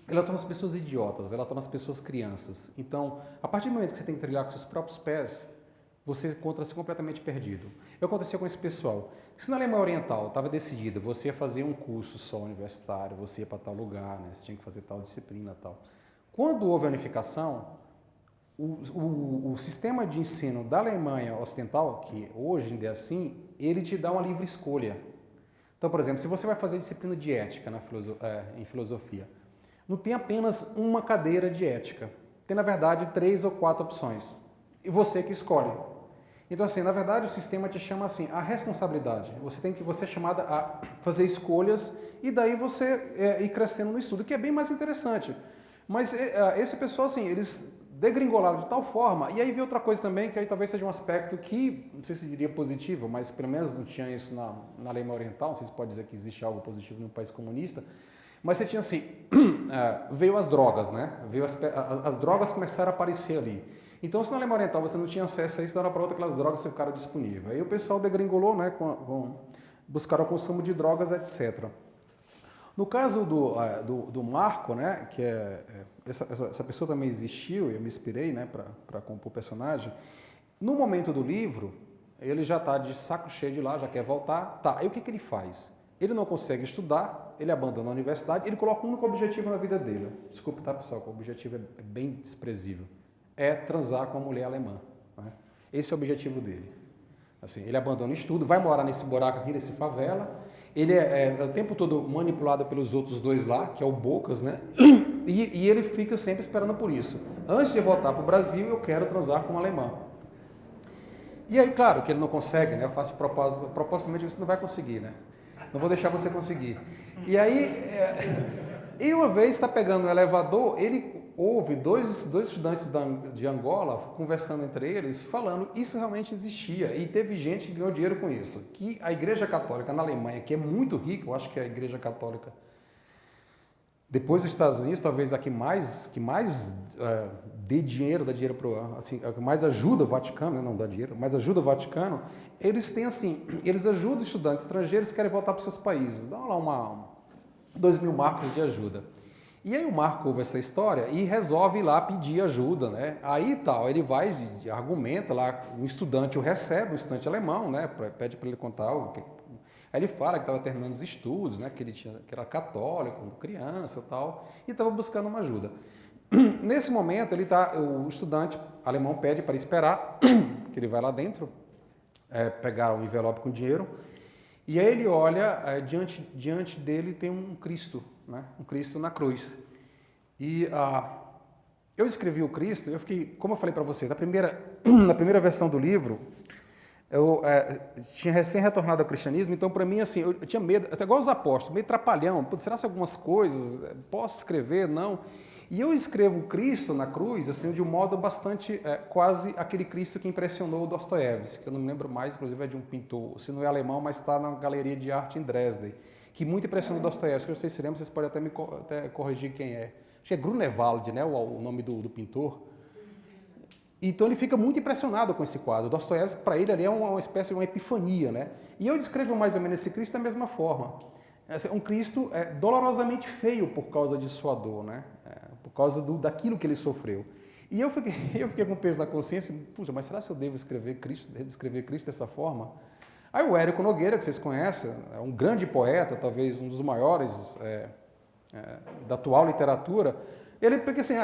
ela torna as pessoas idiotas, ela torna as pessoas crianças. Então, a partir do momento que você tem que trilhar com seus próprios pés, você encontra-se completamente perdido. Eu aconteceu com esse pessoal. Se na Alemanha Oriental estava decidido, você ia fazer um curso só universitário, você ia para tal lugar, né? Você tinha que fazer tal disciplina e tal. Quando houve a unificação, o sistema de ensino da Alemanha Ocidental, que hoje ainda é assim, ele te dá uma livre escolha. Então, por exemplo, se você vai fazer disciplina de ética em filosofia, não tem apenas uma cadeira de ética. Tem, na verdade, 3 ou 4 opções. E você que escolhe. Então, assim, na verdade, o sistema te chama assim, a responsabilidade. Você é chamada a fazer escolhas e daí você ir crescendo no estudo, que é bem mais interessante. Mas esse pessoal, assim, eles degringolaram de tal forma, e aí veio outra coisa também, que aí talvez seja um aspecto que, não sei se diria positivo, mas pelo menos não tinha isso na Alemanha Oriental, não sei se pode dizer que existe algo positivo num país comunista, mas você tinha assim, veio as drogas, né? Veio as drogas começaram a aparecer ali. Então, se na Alemanha Oriental você não tinha acesso a isso, da hora para outra aquelas drogas ficaram disponíveis. Aí o pessoal degringolou, né, buscaram o consumo de drogas, etc. No caso do Marco, né, que essa pessoa também existiu, eu me inspirei, né, para compor o personagem, no momento do livro, ele já está de saco cheio de lá, já quer voltar, tá, aí o que ele faz? Ele não consegue estudar, ele abandona a universidade, ele coloca um único objetivo na vida dele. Desculpe, tá, pessoal, que o objetivo é bem desprezível. É transar com uma mulher alemã. Né? Esse é o objetivo dele. Assim, ele abandona o estudo, vai morar nesse buraco aqui, nesse favela. Ele é o tempo todo manipulado pelos outros dois lá, que é o Bocas, né? E ele fica sempre esperando por isso. Antes de voltar para o Brasil, eu quero transar com uma alemã. E aí, claro, que ele não consegue, né? Eu faço propositalmente que você não vai conseguir, né? Não vou deixar você conseguir. E aí, e uma vez está pegando um elevador, ele ouve dois estudantes de Angola conversando entre eles, falando isso realmente existia. E teve gente que ganhou dinheiro com isso. Que a Igreja Católica na Alemanha, que é muito rica, eu acho que é a Igreja Católica, depois dos Estados Unidos, talvez a que mais dê dinheiro, dá dinheiro para, assim, a que mais ajuda o Vaticano, não dá dinheiro, mas ajuda o Vaticano, eles têm assim, eles ajudam estudantes estrangeiros que querem voltar para os seus países, dão lá 2.000 marcos de ajuda. E aí o Marco ouve essa história e resolve ir lá pedir ajuda, né? Aí tal, ele vai, argumenta lá, um estudante o recebe, um estudante alemão, né? Pede para ele contar o que. Aí ele fala que estava terminando os estudos, né? Que era católico, criança e tal, e estava buscando uma ajuda. Nesse momento, o estudante alemão pede para esperar, que ele vai lá dentro, pegar o envelope com dinheiro, e aí ele olha, diante dele tem um Cristo, né? Um Cristo na cruz. E eu escrevi o Cristo, eu fiquei, como eu falei para vocês, na primeira versão do livro, eu tinha recém retornado ao cristianismo, então para mim assim, eu tinha medo, até igual os apóstolos, meio trapalhão, será que algumas coisas, posso escrever? Não. E eu escrevo Cristo na cruz, assim, de um modo bastante, quase aquele Cristo que impressionou o Dostoiévski, que eu não me lembro mais, inclusive é de um pintor, se não é alemão, mas está na Galeria de Arte em Dresden, que muito impressionou o Dostoiévski, vocês se lembram, vocês podem até corrigir quem é. Acho que é Grunewald, né, o nome do pintor. Então ele fica muito impressionado com esse quadro. Dostoiévski, para ele, ali é uma espécie de uma epifania, né? E eu descrevo mais ou menos esse Cristo da mesma forma. Um Cristo dolorosamente feio por causa de sua dor, né? Por causa daquilo que ele sofreu. E eu fiquei com peso na consciência, puxa, mas será que eu devo descrever Cristo dessa forma? Aí o Érico Nogueira, que vocês conhecem, é um grande poeta, talvez um dos maiores da atual literatura, ele fica assim,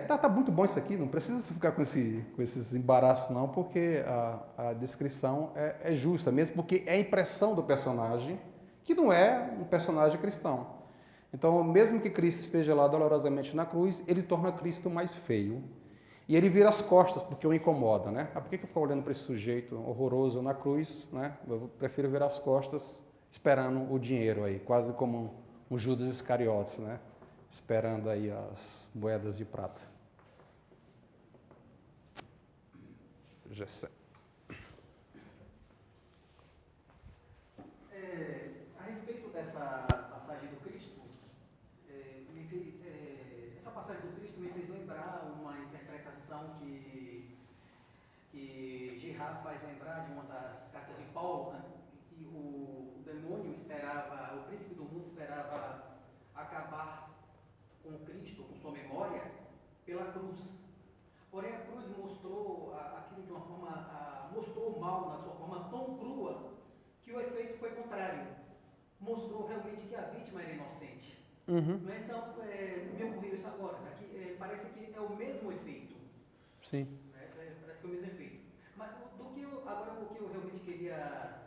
tá muito bom isso aqui, não precisa ficar com esses embaraços não, porque a descrição é justa, mesmo porque é a impressão do personagem, que não é um personagem cristão. Então, mesmo que Cristo esteja lá dolorosamente na cruz, ele torna Cristo mais feio. E ele vira as costas, porque o incomoda, né? Por que eu fico olhando para esse sujeito horroroso na cruz, né? Eu prefiro virar as costas, esperando o dinheiro aí, quase como um Judas Iscariotes, né? Esperando aí as moedas de prata. Gessé. A respeito dessa passagem do Cristo, essa passagem do Cristo me fez lembrar uma interpretação que Girard faz lembrar de uma das cartas de Paulo, né? Que o demônio esperava, o príncipe do mundo esperava acabar com Cristo, com sua memória, pela cruz. Porém, a cruz mostrou aquilo de uma forma, mostrou o mal na sua forma tão crua que o efeito foi contrário. Mostrou realmente que a vítima era inocente. Uhum. Então, me ocorreu isso agora. Aqui, parece que é o mesmo efeito. Sim. Parece que é o mesmo efeito. Mas agora o que eu realmente queria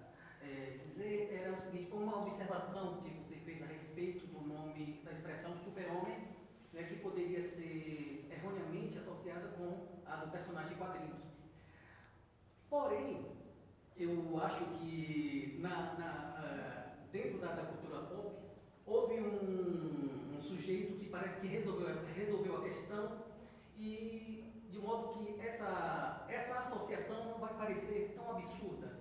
dizer era o seguinte, foi uma observação que você fez a respeito do nome, da expressão super-homem, né, que poderia ser erroneamente associada com a do personagem de quadrinhos. Porém, eu acho que dentro da cultura pop, houve um sujeito que parece que resolveu a questão e, de de modo que essa associação não vai parecer tão absurda.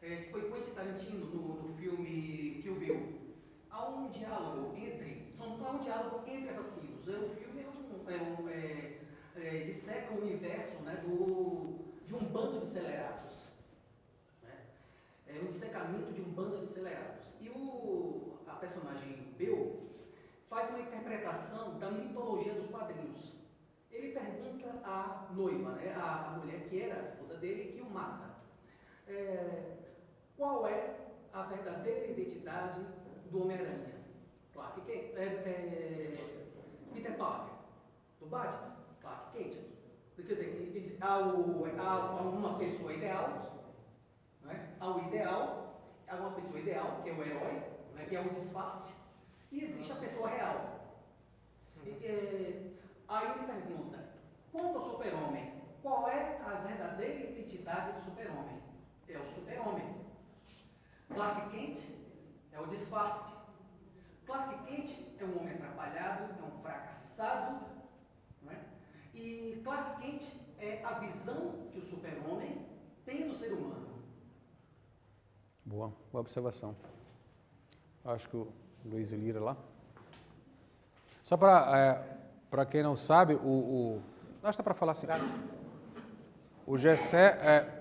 Que foi Quentin Tarantino no filme Kill Bill. Há um diálogo entre assassinos. O filme disseca o universo, né, de um bando de acelerados. Né? É um dissecamento de um bando de acelerados. E a personagem Bill faz uma interpretação da mitologia dos quadrinhos. Ele pergunta à noiva, né, a mulher que era a esposa dele, que o mata. Qual é a verdadeira identidade do Homem-Aranha? Clark Kent, Peter Parker, do Batman, Clark Kent. Quer dizer, ele diz, há uma pessoa ideal, né? Há uma pessoa ideal, que é o herói, né? Que é o disfarce, e existe a pessoa real. Aí ele pergunta, quanto ao super-homem, qual é a verdadeira identidade do super-homem? É o super-homem. Clark Kent é o disfarce. Clark Kent é um homem atrapalhado, é um fracassado, não é? E Clark Kent é a visão que o super-homem tem do ser humano. Boa observação. Acho que o Luiz Lira lá. Só para quem não sabe, acho que dá para falar assim. O Gessé,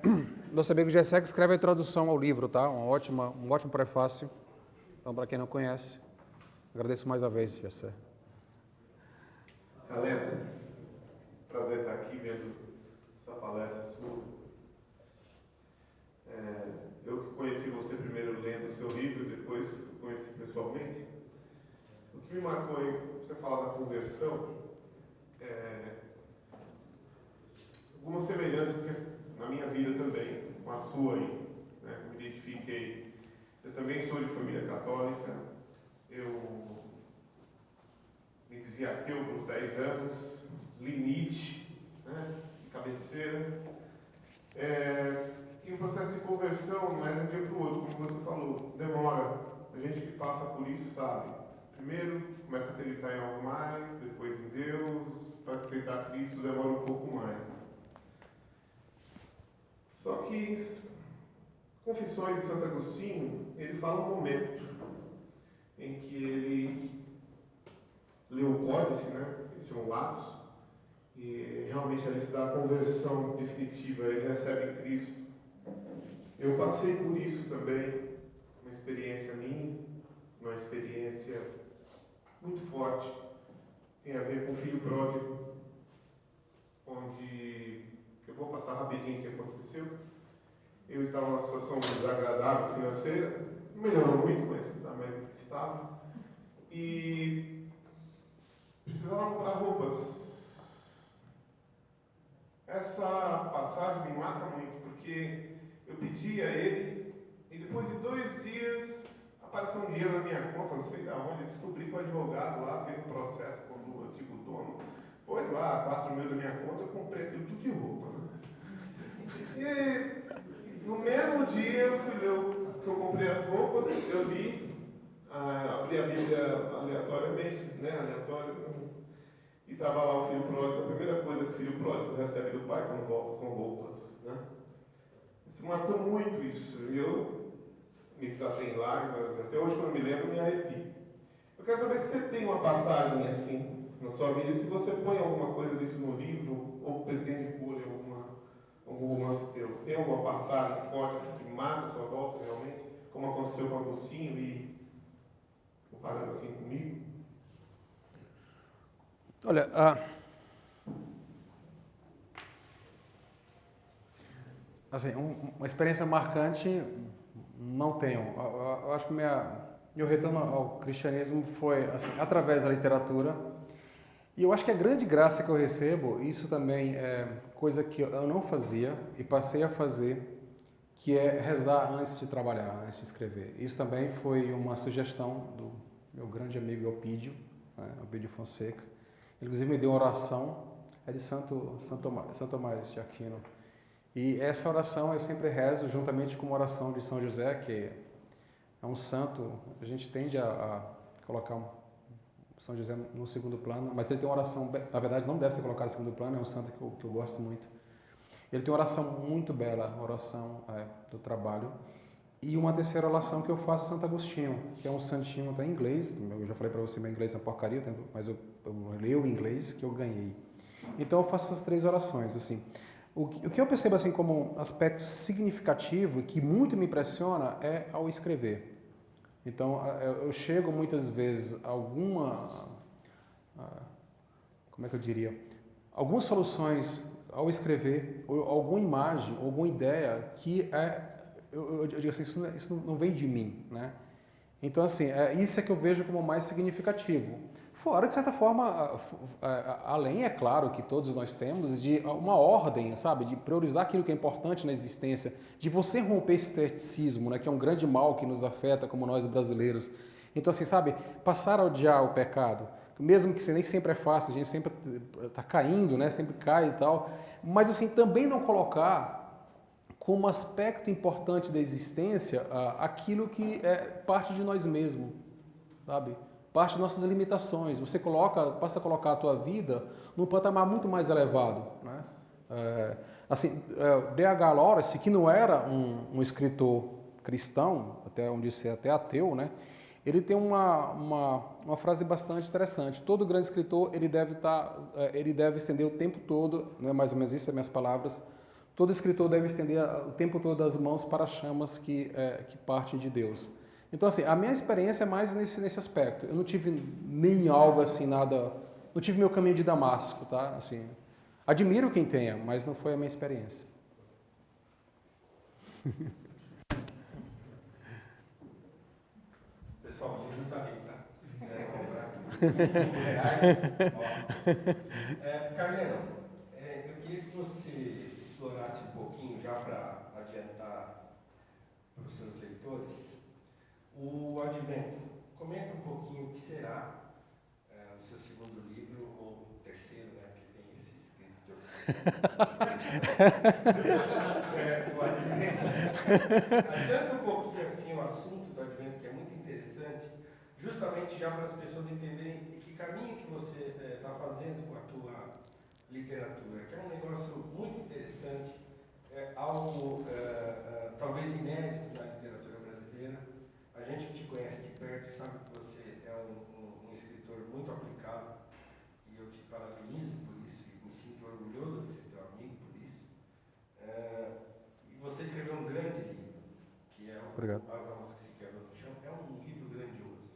nosso amigo Gessé que escreve a introdução ao livro, tá? Um ótimo prefácio. Então, para quem não conhece, agradeço mais uma vez, Gessé. Caleta, prazer estar aqui vendo essa palestra sua. Eu que conheci você primeiro lendo o seu livro, depois conheci pessoalmente. O que me marcou aí, você fala da conversão, algumas semelhanças que na minha vida também, com a sua aí, né? Eu me identifiquei. Eu também sou de família católica. Eu me dizia ateu por 10 anos, limite, né? De cabeceira. E o processo de conversão não é de um dia para o outro, como você falou, demora. A gente que passa por isso sabe. Primeiro começa a acreditar em algo mais, depois em Deus, para aceitar Cristo demora um pouco mais. Só que Confissões de Santo Agostinho, ele fala um momento em que ele leu o Códice, né? Esse é um lapso, e realmente ali se dá a conversão definitiva, ele recebe Cristo. Eu passei por isso também, uma experiência minha, uma experiência muito forte, tem a ver com o filho pródigo, onde eu vou passar rapidinho o que aconteceu. Eu estava numa situação desagradável financeira, melhorou muito, mas estava, e precisava comprar roupas. Essa passagem me marca muito, porque eu pedi a ele, e depois de 2 dias apareceu um dinheiro na minha conta, não sei de onde, eu descobri que o advogado lá fez um processo com o antigo dono, pôs lá 4 mil da minha conta, eu comprei aquilo tudo de roupa. E no mesmo dia eu fui ler que eu comprei as roupas, eu li, abri a Bíblia aleatoriamente, e estava lá o filho pródigo. A primeira coisa que o filho pródigo recebe do pai quando volta são roupas, né? Isso marcou muito isso. Eu me tratei em lágrimas, até hoje quando eu me lembro, me arrepio. Eu quero saber se você tem uma passagem assim na sua vida, se você põe alguma coisa disso no livro, ou pretende pôr algum romance teu. Tem alguma passagem forte assim, que marca a sua volta realmente, como aconteceu com Agostinho e comparando assim comigo? Olha, assim, uma experiência marcante não tenho. Eu acho que meu retorno ao cristianismo foi assim, através da literatura. E eu acho que a grande graça que eu recebo, isso também é coisa que eu não fazia e passei a fazer, que é rezar antes de trabalhar, antes de escrever. Isso também foi uma sugestão do meu grande amigo Elpidio, né, Elpidio Fonseca. Ele, inclusive, me deu uma oração, é de São Tomás de Aquino. E essa oração eu sempre rezo juntamente com uma oração de São José, que é um santo, a gente tende a colocar São José no segundo plano, mas ele tem uma oração, na verdade não deve ser colocado em segundo plano, é um santo que eu gosto muito. Ele tem uma oração muito bela, a oração do trabalho. E uma terceira oração que eu faço é Santo Agostinho, que é um santinho até em inglês. Eu já falei para você, meu inglês é uma porcaria, mas eu leio o inglês que eu ganhei. Então eu faço essas 3 orações, assim. O que eu percebo assim como um aspecto significativo e que muito me impressiona é ao escrever. Então eu chego muitas vezes a como é que eu diria? Algumas soluções ao escrever, ou alguma imagem, alguma ideia que eu digo assim, isso não vem de mim, né? Então, assim, isso é que eu vejo como mais significativo. Fora, de certa forma, além, é claro, que todos nós temos, de uma ordem, sabe? De priorizar aquilo que é importante na existência, de você romper esse ceticismo, né? Que é um grande mal que nos afeta como nós brasileiros. Então, assim, sabe? Passar a odiar o pecado, mesmo que nem sempre é fácil, a gente sempre está caindo, né? Sempre cai e tal. Mas, assim, também não colocar como aspecto importante da existência aquilo que é parte de nós mesmos, sabe? Parte de nossas limitações. Você passa a colocar a tua vida num patamar muito mais elevado, né? D.H. Lawrence, que não era um escritor cristão, até onde ser até ateu, né? Ele tem uma frase bastante interessante. Todo grande escritor ele deve estender o tempo todo, não é mais ou menos isso, são minhas palavras. Todo escritor deve estender o tempo todo as mãos para as chamas que partem de Deus. Então, assim, a minha experiência é mais nesse aspecto. Eu não tive nem algo assim, nada... Não tive meu caminho de Damasco, tá? Assim, admiro quem tenha, mas não foi a minha experiência. Pessoal, o livro está ali, tá? Se quiserem comprar, R$5. Carleno, eu queria que você explorasse um pouquinho, já para adiantar para os seus leitores, o Advento. Comenta um pouquinho o que será o seu segundo livro, ou terceiro, né, porque tem esses escritos de o Advento. Adianta um pouquinho assim o assunto do Advento, que é muito interessante, justamente já para as pessoas entenderem que caminho que você está fazendo com a tua literatura, que é um negócio muito interessante, algo talvez inédito na literatura brasileira. A gente que te conhece de perto sabe que você é um escritor muito aplicado, e eu te parabenizo por isso, e me sinto orgulhoso de ser teu amigo por isso. E você escreveu um grande livro, que é As Almas que se Quebram no Chão, é um livro grandioso.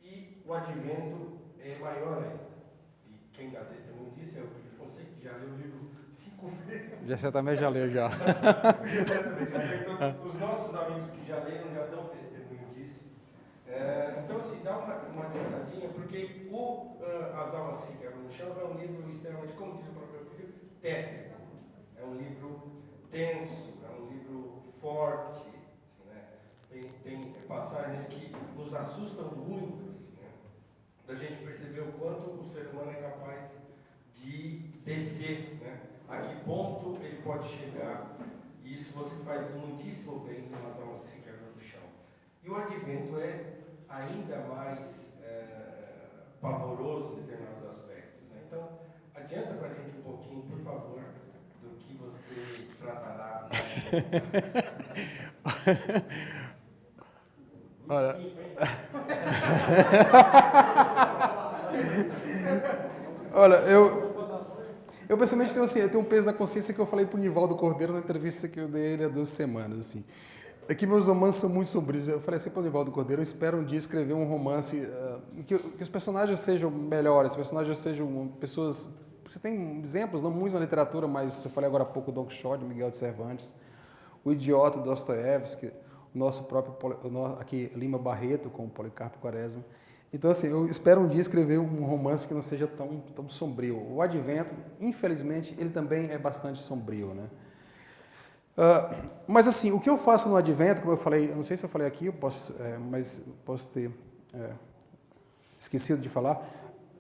E o Advento é maior ainda. E quem dá testemunho disso é o Pedro Fonseca, que já leu o livro 5 vezes. Você também já leu, já. Então, os nossos amigos que já leram já dão testemunho disso. Então, assim, dá uma adiantadinha, porque As Almas que se Quebram no Chão é um livro extremamente, como diz o próprio livro, técnico. É um livro tenso, é um livro forte, assim, né? Tem passagens que nos assustam muito, assim, né? Da gente perceber o quanto o ser humano é capaz de descer, né? A que ponto ele pode chegar. E isso você faz muitíssimo bem nas Almas que se Quebram no Chão. E o Advento é ainda mais pavoroso em determinados aspectos, né? Então, adianta para a gente um pouquinho, por favor, do que você tratará. Olha... Olha, eu pessoalmente tenho um peso na consciência que eu falei para o Nivaldo Cordeiro na entrevista que eu dei ele há 2 semanas, assim. É que meus romances são muito sombrios. Eu falei assim para o Nivaldo Cordeiro, eu espero um dia escrever um romance que os personagens sejam melhores, os personagens sejam pessoas... Você tem exemplos, não muitos na literatura, mas eu falei agora há pouco Don Quixote, Miguel de Cervantes, o Idiota, Dostoiévski, o nosso próprio aqui, Lima Barreto, com o Policarpo Quaresma. Então, assim, eu espero um dia escrever um romance que não seja tão sombrio. O Advento, infelizmente, ele também é bastante sombrio, né? Mas, assim, o que eu faço no Advento, como eu falei, eu não sei se eu falei aqui, mas posso ter esquecido de falar,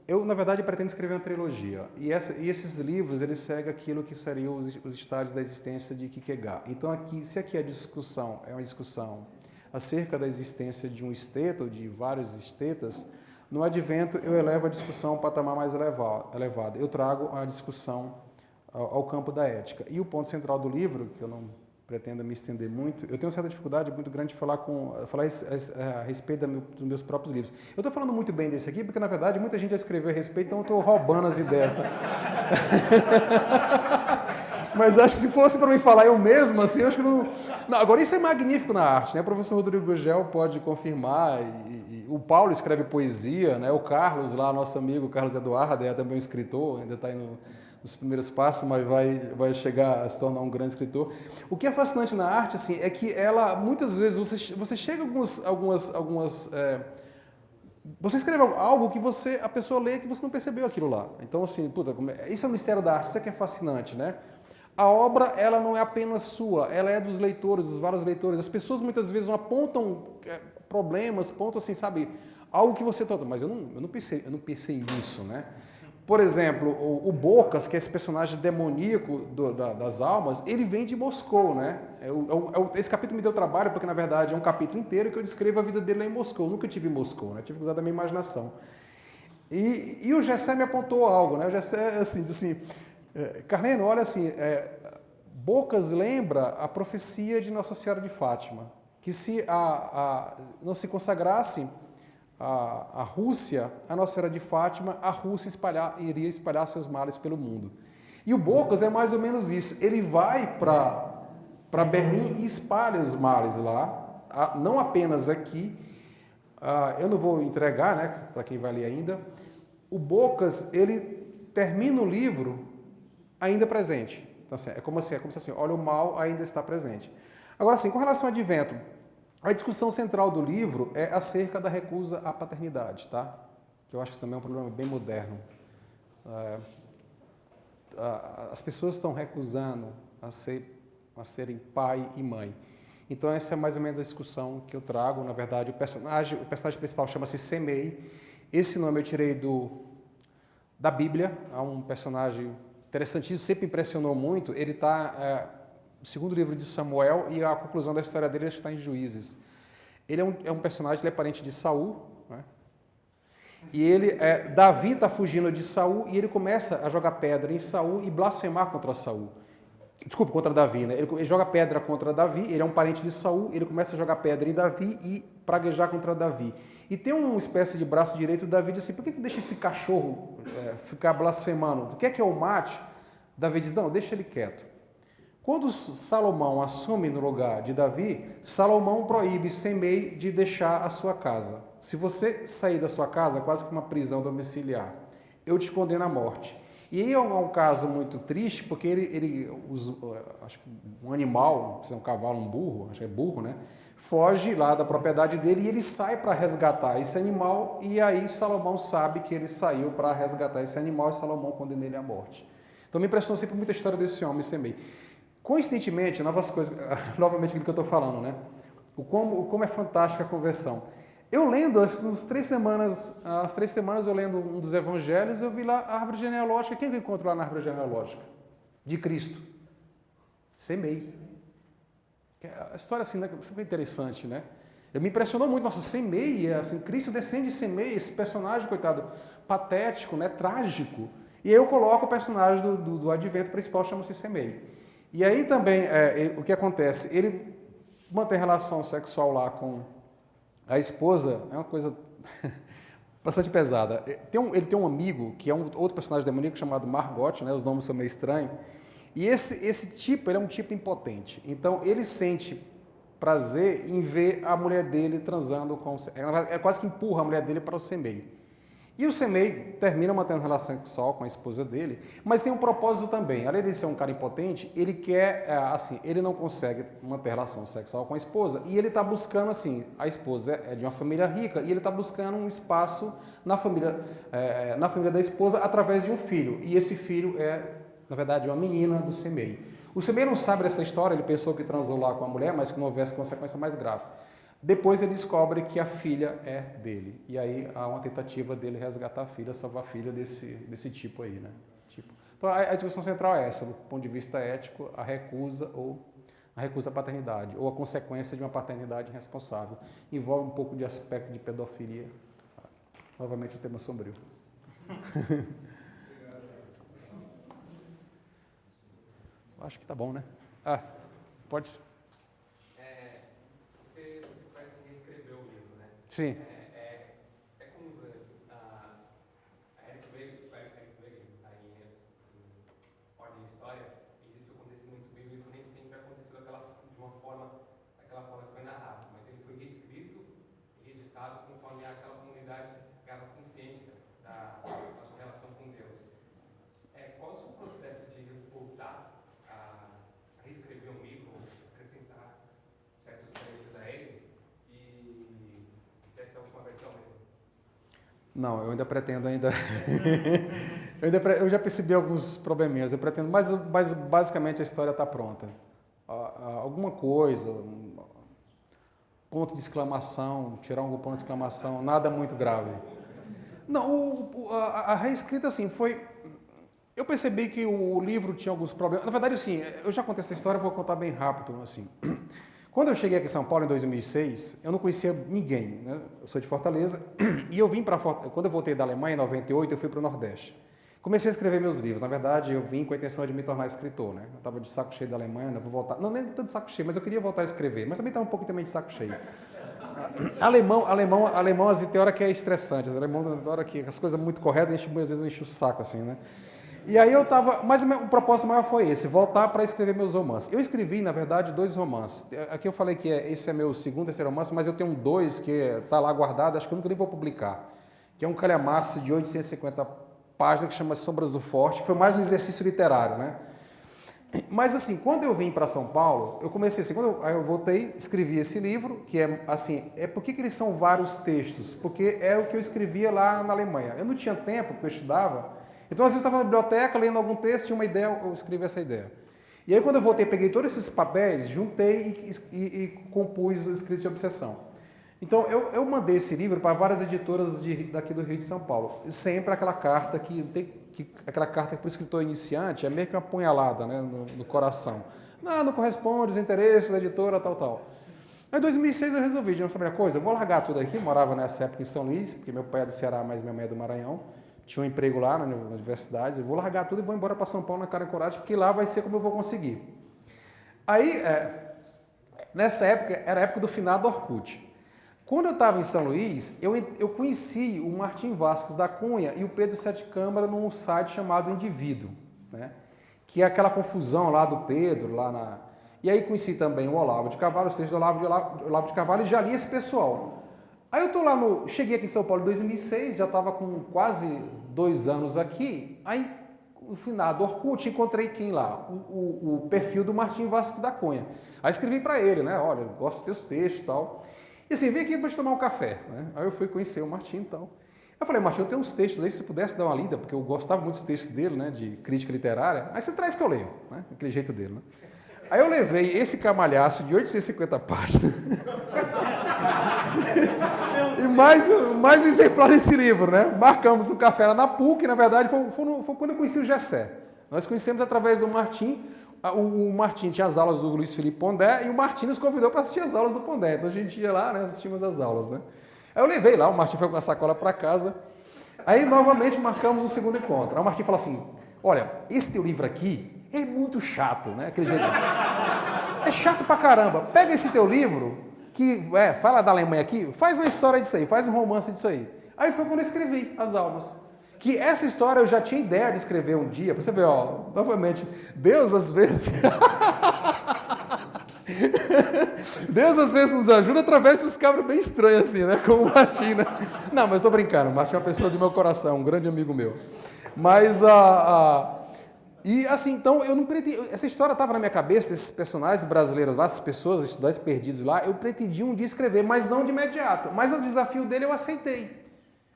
eu, na verdade, pretendo escrever uma trilogia. E esses livros, eles seguem aquilo que seriam os estágios da existência de Kierkegaard. Então, se aqui a discussão é uma discussão acerca da existência de um esteta ou de vários estetas, No advento, eu elevo a discussão a um patamar mais elevado. Eu trago a discussão ao campo da ética. E o ponto central do livro, que eu não pretendo me estender muito, eu tenho uma certa dificuldade muito grande de falar a respeito dos meus próprios livros. Eu estou falando muito bem desse aqui, porque, na verdade, muita gente já escreveu a respeito, então eu estou roubando as ideias. Tá? Mas acho que se fosse para mim falar eu mesmo, assim, eu acho que não... Agora, isso é magnífico na arte, né? O professor Rodrigo Gugel pode confirmar, e o Paulo escreve poesia, né? O Carlos, lá, nosso amigo Carlos Eduardo, é também um escritor, ainda está aí nos primeiros passos, mas vai chegar a se tornar um grande escritor. O que é fascinante na arte, assim, é que ela, muitas vezes, você chega você escreve algo que a pessoa lê que você não percebeu aquilo lá. Então, assim, isso é o mistério da arte, isso é que é fascinante, né? A obra, ela não é apenas sua, ela é dos leitores, dos vários leitores. As pessoas muitas vezes não apontam problemas, apontam assim, sabe, algo que você toca, mas eu não pensei nisso, né? Por exemplo, o Bocas, que é esse personagem demoníaco das almas, ele vem de Moscou, né? Esse capítulo me deu trabalho, porque na verdade é um capítulo inteiro que eu descrevo a vida dele lá em Moscou. Eu nunca tive em Moscou, né? Tive que usar da minha imaginação. E o Gessé me apontou algo, né? O Gessé, assim, diz assim, Carneno, olha assim, Bocas lembra a profecia de Nossa Senhora de Fátima, que se não se consagrasse a Rússia, a Nossa Senhora de Fátima, a Rússia iria espalhar seus males pelo mundo. E o Bocas é mais ou menos isso. Ele vai para Berlim e espalha os males lá, não apenas aqui. Eu não vou entregar, né, para quem vai ler ainda. O Bocas, ele termina o livro ainda presente. Então, assim, é como se assim, olha, o mal ainda está presente. Agora, assim, com relação ao advento, a discussão central do livro é acerca da recusa à paternidade, tá? Que eu acho que também é um problema bem moderno. As pessoas estão recusando a serem pai e mãe. Então, essa é mais ou menos a discussão que eu trago. Na verdade, o personagem principal chama-se Semei. Esse nome eu tirei da Bíblia. É um personagem interessantíssimo, sempre impressionou muito. Ele está no segundo livro de Samuel e a conclusão da história dele acho que está em Juízes. Ele é um personagem, ele é parente de Saul, né? E Davi está fugindo de Saul e ele começa a jogar pedra em Saul e blasfemar contra Saul. Desculpa, contra Davi, né? Ele joga pedra contra Davi, ele é um parente de Saul, ele começa a jogar pedra em Davi e praguejar contra Davi. E tem uma espécie de braço direito, Davi diz assim, por que deixa esse cachorro ficar blasfemando? Tu quer que eu mate? Davi diz, não, deixa ele quieto. Quando Salomão assume no lugar de Davi, Salomão proíbe Semei de deixar a sua casa. Se você sair da sua casa, quase que uma prisão domiciliar, eu te condeno à morte. E aí é um caso muito triste, porque acho que um animal, se é um cavalo, um burro, acho que é burro, né? Foge lá da propriedade dele e ele sai para resgatar esse animal, e aí Salomão sabe que ele saiu para resgatar esse animal e Salomão condena ele à morte. Então me impressionou sempre muita história desse homem, Semei. Coincidentemente, novamente aquilo que eu estou falando, né? Como é fantástica a conversão. Eu lendo, as 3 semanas eu lendo um dos evangelhos, eu vi lá a árvore genealógica. Quem eu encontro lá na árvore genealógica? De Cristo. Semei. A história assim, né, sempre interessante, né? Me impressionou muito, nossa, Semei, assim, Cristo descende de Semei, esse personagem, coitado, patético, né, trágico. E aí eu coloco o personagem do advento principal, chama-se Semei. E aí também, o que acontece? Ele mantém relação sexual lá com a esposa, é uma coisa bastante pesada. Ele tem um amigo, que é um outro personagem demoníaco chamado Margot, né? Os nomes são meio estranhos. E esse tipo, ele é um tipo impotente. Então, ele sente prazer em ver a mulher dele transando com... quase que empurra a mulher dele para o Semei. E o Semei termina mantendo relação sexual com a esposa dele, mas tem um propósito também. Além de ser um cara impotente, ele quer, ele não consegue manter relação sexual com a esposa, e ele está buscando, assim, a esposa é de uma família rica, e ele está buscando um espaço na família da esposa através de um filho. E esse filho na verdade, uma menina do Semei. O Semei não sabe dessa história, ele pensou que transou lá com a mulher, mas que não houvesse consequência mais grave. Depois ele descobre que a filha é dele. E aí há uma tentativa dele resgatar a filha, salvar a filha desse tipo aí, né? Então a discussão central é essa, do ponto de vista ético, a recusa à paternidade, ou a consequência de uma paternidade irresponsável. Envolve um pouco de aspecto de pedofilia. Novamente o tema sombrio. Acho que tá bom, né? Ah, pode? Você parece que reescreveu o livro, né? Sim. É como a Eric Weger, em Ordem e História, ele diz que o acontecimento bíblico nem sempre aconteceu de uma forma, daquela forma que foi narrado, mas ele foi reescrito e reeditado conforme aquela comunidade ganhava consciência da sua relação com Deus. Qual é o seu processo de voltar a reescrever um livro, acrescentar certos trechos a ele, e se essa é a última versão mesmo? Não, eu ainda pretendo eu já percebi alguns probleminhas, eu pretendo, mas basicamente a história está pronta. Alguma coisa, ponto de exclamação, tirar algum ponto de exclamação, nada muito grave. Não, a reescrita assim foi... Eu percebi que o livro tinha alguns problemas. Na verdade, assim, eu já contei essa história, vou contar bem rápido, assim. Quando eu cheguei aqui em São Paulo em 2006, eu não conhecia ninguém, né? Eu sou de Fortaleza e eu vim para Fortaleza. Quando eu voltei da Alemanha em 98, eu fui para o Nordeste. Comecei a escrever meus livros. Na verdade, eu vim com a intenção de me tornar escritor, né? Eu estava de saco cheio da Alemanha, vou voltar. Não, nem tanto de saco cheio, mas eu queria voltar a escrever. Mas também estava um pouco também de saco cheio. Alemão, às vezes, tem hora que é estressante. Alemão, tem hora que as coisas muito corretas, às vezes enche o saco, assim, né? E aí eu estava... Mas o propósito maior foi esse, voltar para escrever meus romances. Eu escrevi, na verdade, 2 romances. Aqui eu falei que esse é meu segundo, terceiro romance, mas eu tenho 2 que está lá guardado, acho que eu nunca nem vou publicar. Que é um calhamaço de 850 páginas, que chama Sombras do Forte, que foi mais um exercício literário, né? Mas assim, quando eu vim para São Paulo, eu comecei assim, quando eu voltei, escrevi esse livro, que é assim, por que eles são vários textos? Porque é o que eu escrevia lá na Alemanha. Eu não tinha tempo, porque eu estudava, então às vezes eu estava na biblioteca, lendo algum texto, tinha uma ideia, eu escrevi essa ideia. E aí quando eu voltei, peguei todos esses papéis, juntei e compus o Escritos de Obsessão. Então eu mandei esse livro para várias editoras daqui do Rio de São Paulo. Sempre aquela carta aquela carta para o escritor iniciante é meio que uma punhalada, né, no coração. Não corresponde aos interesses da editora, tal. Aí em 2006 eu resolvi, de não saber a coisa, eu vou largar tudo aqui, eu morava nessa época em São Luís, porque meu pai é do Ceará, mas minha mãe é do Maranhão, tinha um emprego lá na universidade, eu vou largar tudo e vou embora para São Paulo na cara e coragem, porque lá vai ser como eu vou conseguir. Aí, nessa época, era a época do finado Orkut. Quando eu estava em São Luís, eu conheci o Martim Vasques da Cunha e o Pedro Sete Câmara num site chamado Indivíduo, né? Que é aquela confusão lá do Pedro, E aí conheci também o Olavo de Carvalho, os textos do Olavo de Carvalho, e já li esse pessoal. Aí eu tô lá cheguei aqui em São Paulo em 2006, já estava com quase 2 anos aqui, aí no final do Orkut encontrei quem lá? O perfil do Martim Vasques da Cunha. Aí escrevi para ele, né? Olha, eu gosto dos teus textos e tal. E assim, vem aqui para gente tomar um café, né? Aí eu fui conhecer o Martim e tal. Eu falei, Martim, eu tenho uns textos aí, se você pudesse dar uma lida, porque eu gostava muito dos textos dele, né? De crítica literária. Aí você traz que eu leio, né? Aquele jeito dele, né? Aí eu levei esse camalhaço de 850 páginas e mais um exemplar desse livro, né? Marcamos um café lá na PUC, na verdade foi quando eu conheci o Gessé. Nós conhecemos através do Martim. O Martim tinha as aulas do Luiz Felipe Pondé e o Martim nos convidou para assistir as aulas do Pondé. Então a gente ia lá, né? Assistimos as aulas, né? Aí eu levei lá, o Martim foi com a sacola para casa. Aí novamente marcamos um segundo encontro. Aí o Martim falou assim, olha, esse teu livro aqui é muito chato, né? Aquele jeito. É chato pra caramba. Pega esse teu livro, que fala da Alemanha aqui, faz uma história disso aí, faz um romance disso aí. Aí foi quando eu escrevi As Almas. Que essa história eu já tinha ideia de escrever um dia, pra você ver, ó, novamente, Deus às vezes nos ajuda através dos cabras bem estranhos assim, né? Como o Martim, né? Não, mas tô brincando, o Martim é uma pessoa do meu coração, um grande amigo meu. Mas e assim, então, eu não pretendi, essa história estava na minha cabeça, esses personagens brasileiros lá, essas pessoas, estudantes perdidos lá, eu pretendia um dia escrever, mas não de imediato. Mas o desafio dele eu aceitei.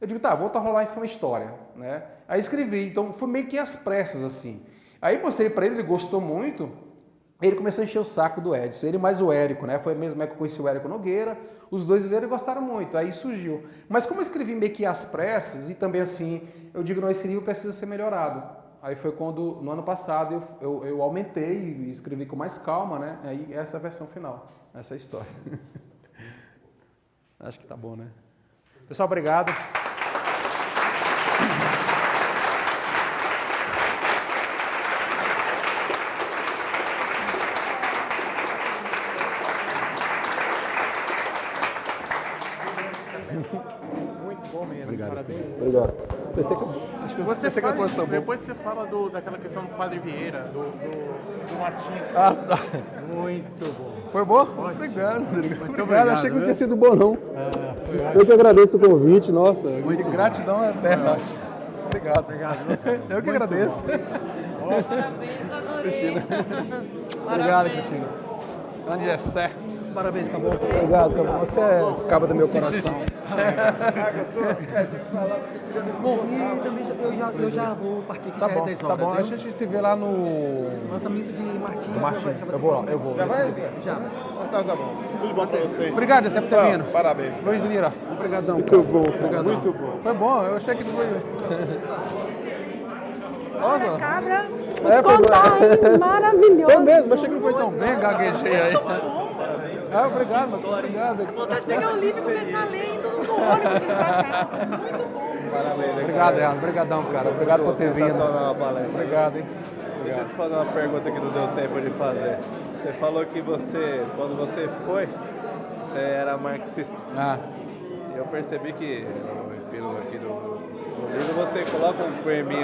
Eu digo, tá, vou rolar isso uma história, né? Aí escrevi, então foi meio que às pressas, assim. Aí mostrei para ele gostou muito, ele começou a encher o saco do Edson, ele mais o Érico, né? Foi mesmo que eu conheci o Érico Nogueira, os dois leram e gostaram muito, aí surgiu. Mas como eu escrevi meio que às pressas, e também assim, eu digo, não, esse livro precisa ser melhorado. Aí foi quando, no ano passado, eu aumentei e escrevi com mais calma, né? Aí essa é a versão final, essa é a história. Acho que tá bom, né? Pessoal, obrigado. hora. Pensei que Você que eu fosse tão bom. depois você fala daquela questão do Padre Vieira, do Martinho. Ah, tá. Muito bom. Foi bom? Obrigado, Rodrigo. Muito Obrigado, achei que não viu? tinha sido bom, não. Eu que agradeço o convite, nossa. Muito gratidão eterna. Obrigado. Eu que agradeço. Parabéns, adorei. Cristina. Obrigado, Parabéns. Cristina. Grande Gessé. Parabéns, acabou. Obrigado, Cabão. Você é cabo do meu coração. Bom, e também eu já vou partir aqui, Tá já bom, é 10 tá horas, bom. A viu? gente se vê lá no Lançamento de Martim. Martim. Já vai ser Eu vou lá, próximo. eu vou. Já vai, Zé? Já. Então tá bom. Tudo bom pra vocês? Obrigado, Jessé, por ter vindo. Parabéns. Luiz Lira. Obrigadão. Muito bom, Obrigadão. muito bom. Foi bom, eu achei que foi. Nossa. Cabra, vou É, te foi contar, bom. hein? Maravilhoso. Foi mesmo, achei que não foi tão bem, gaguejei aí. Ah, obrigado, obrigado. Vontade de pegar o livro e começar a ler indo no ônibus indo pra casa. Muito bom. Obrigado, Leandro. Obrigadão, cara. Obrigado por ter vindo. Sensacional a palestra. Obrigado, hein? Deixa eu te fazer uma pergunta que não deu tempo de fazer. Você falou que você, quando você foi, você era marxista. Ah, E eu percebi que no epílogo aqui do livro você coloca um poeminha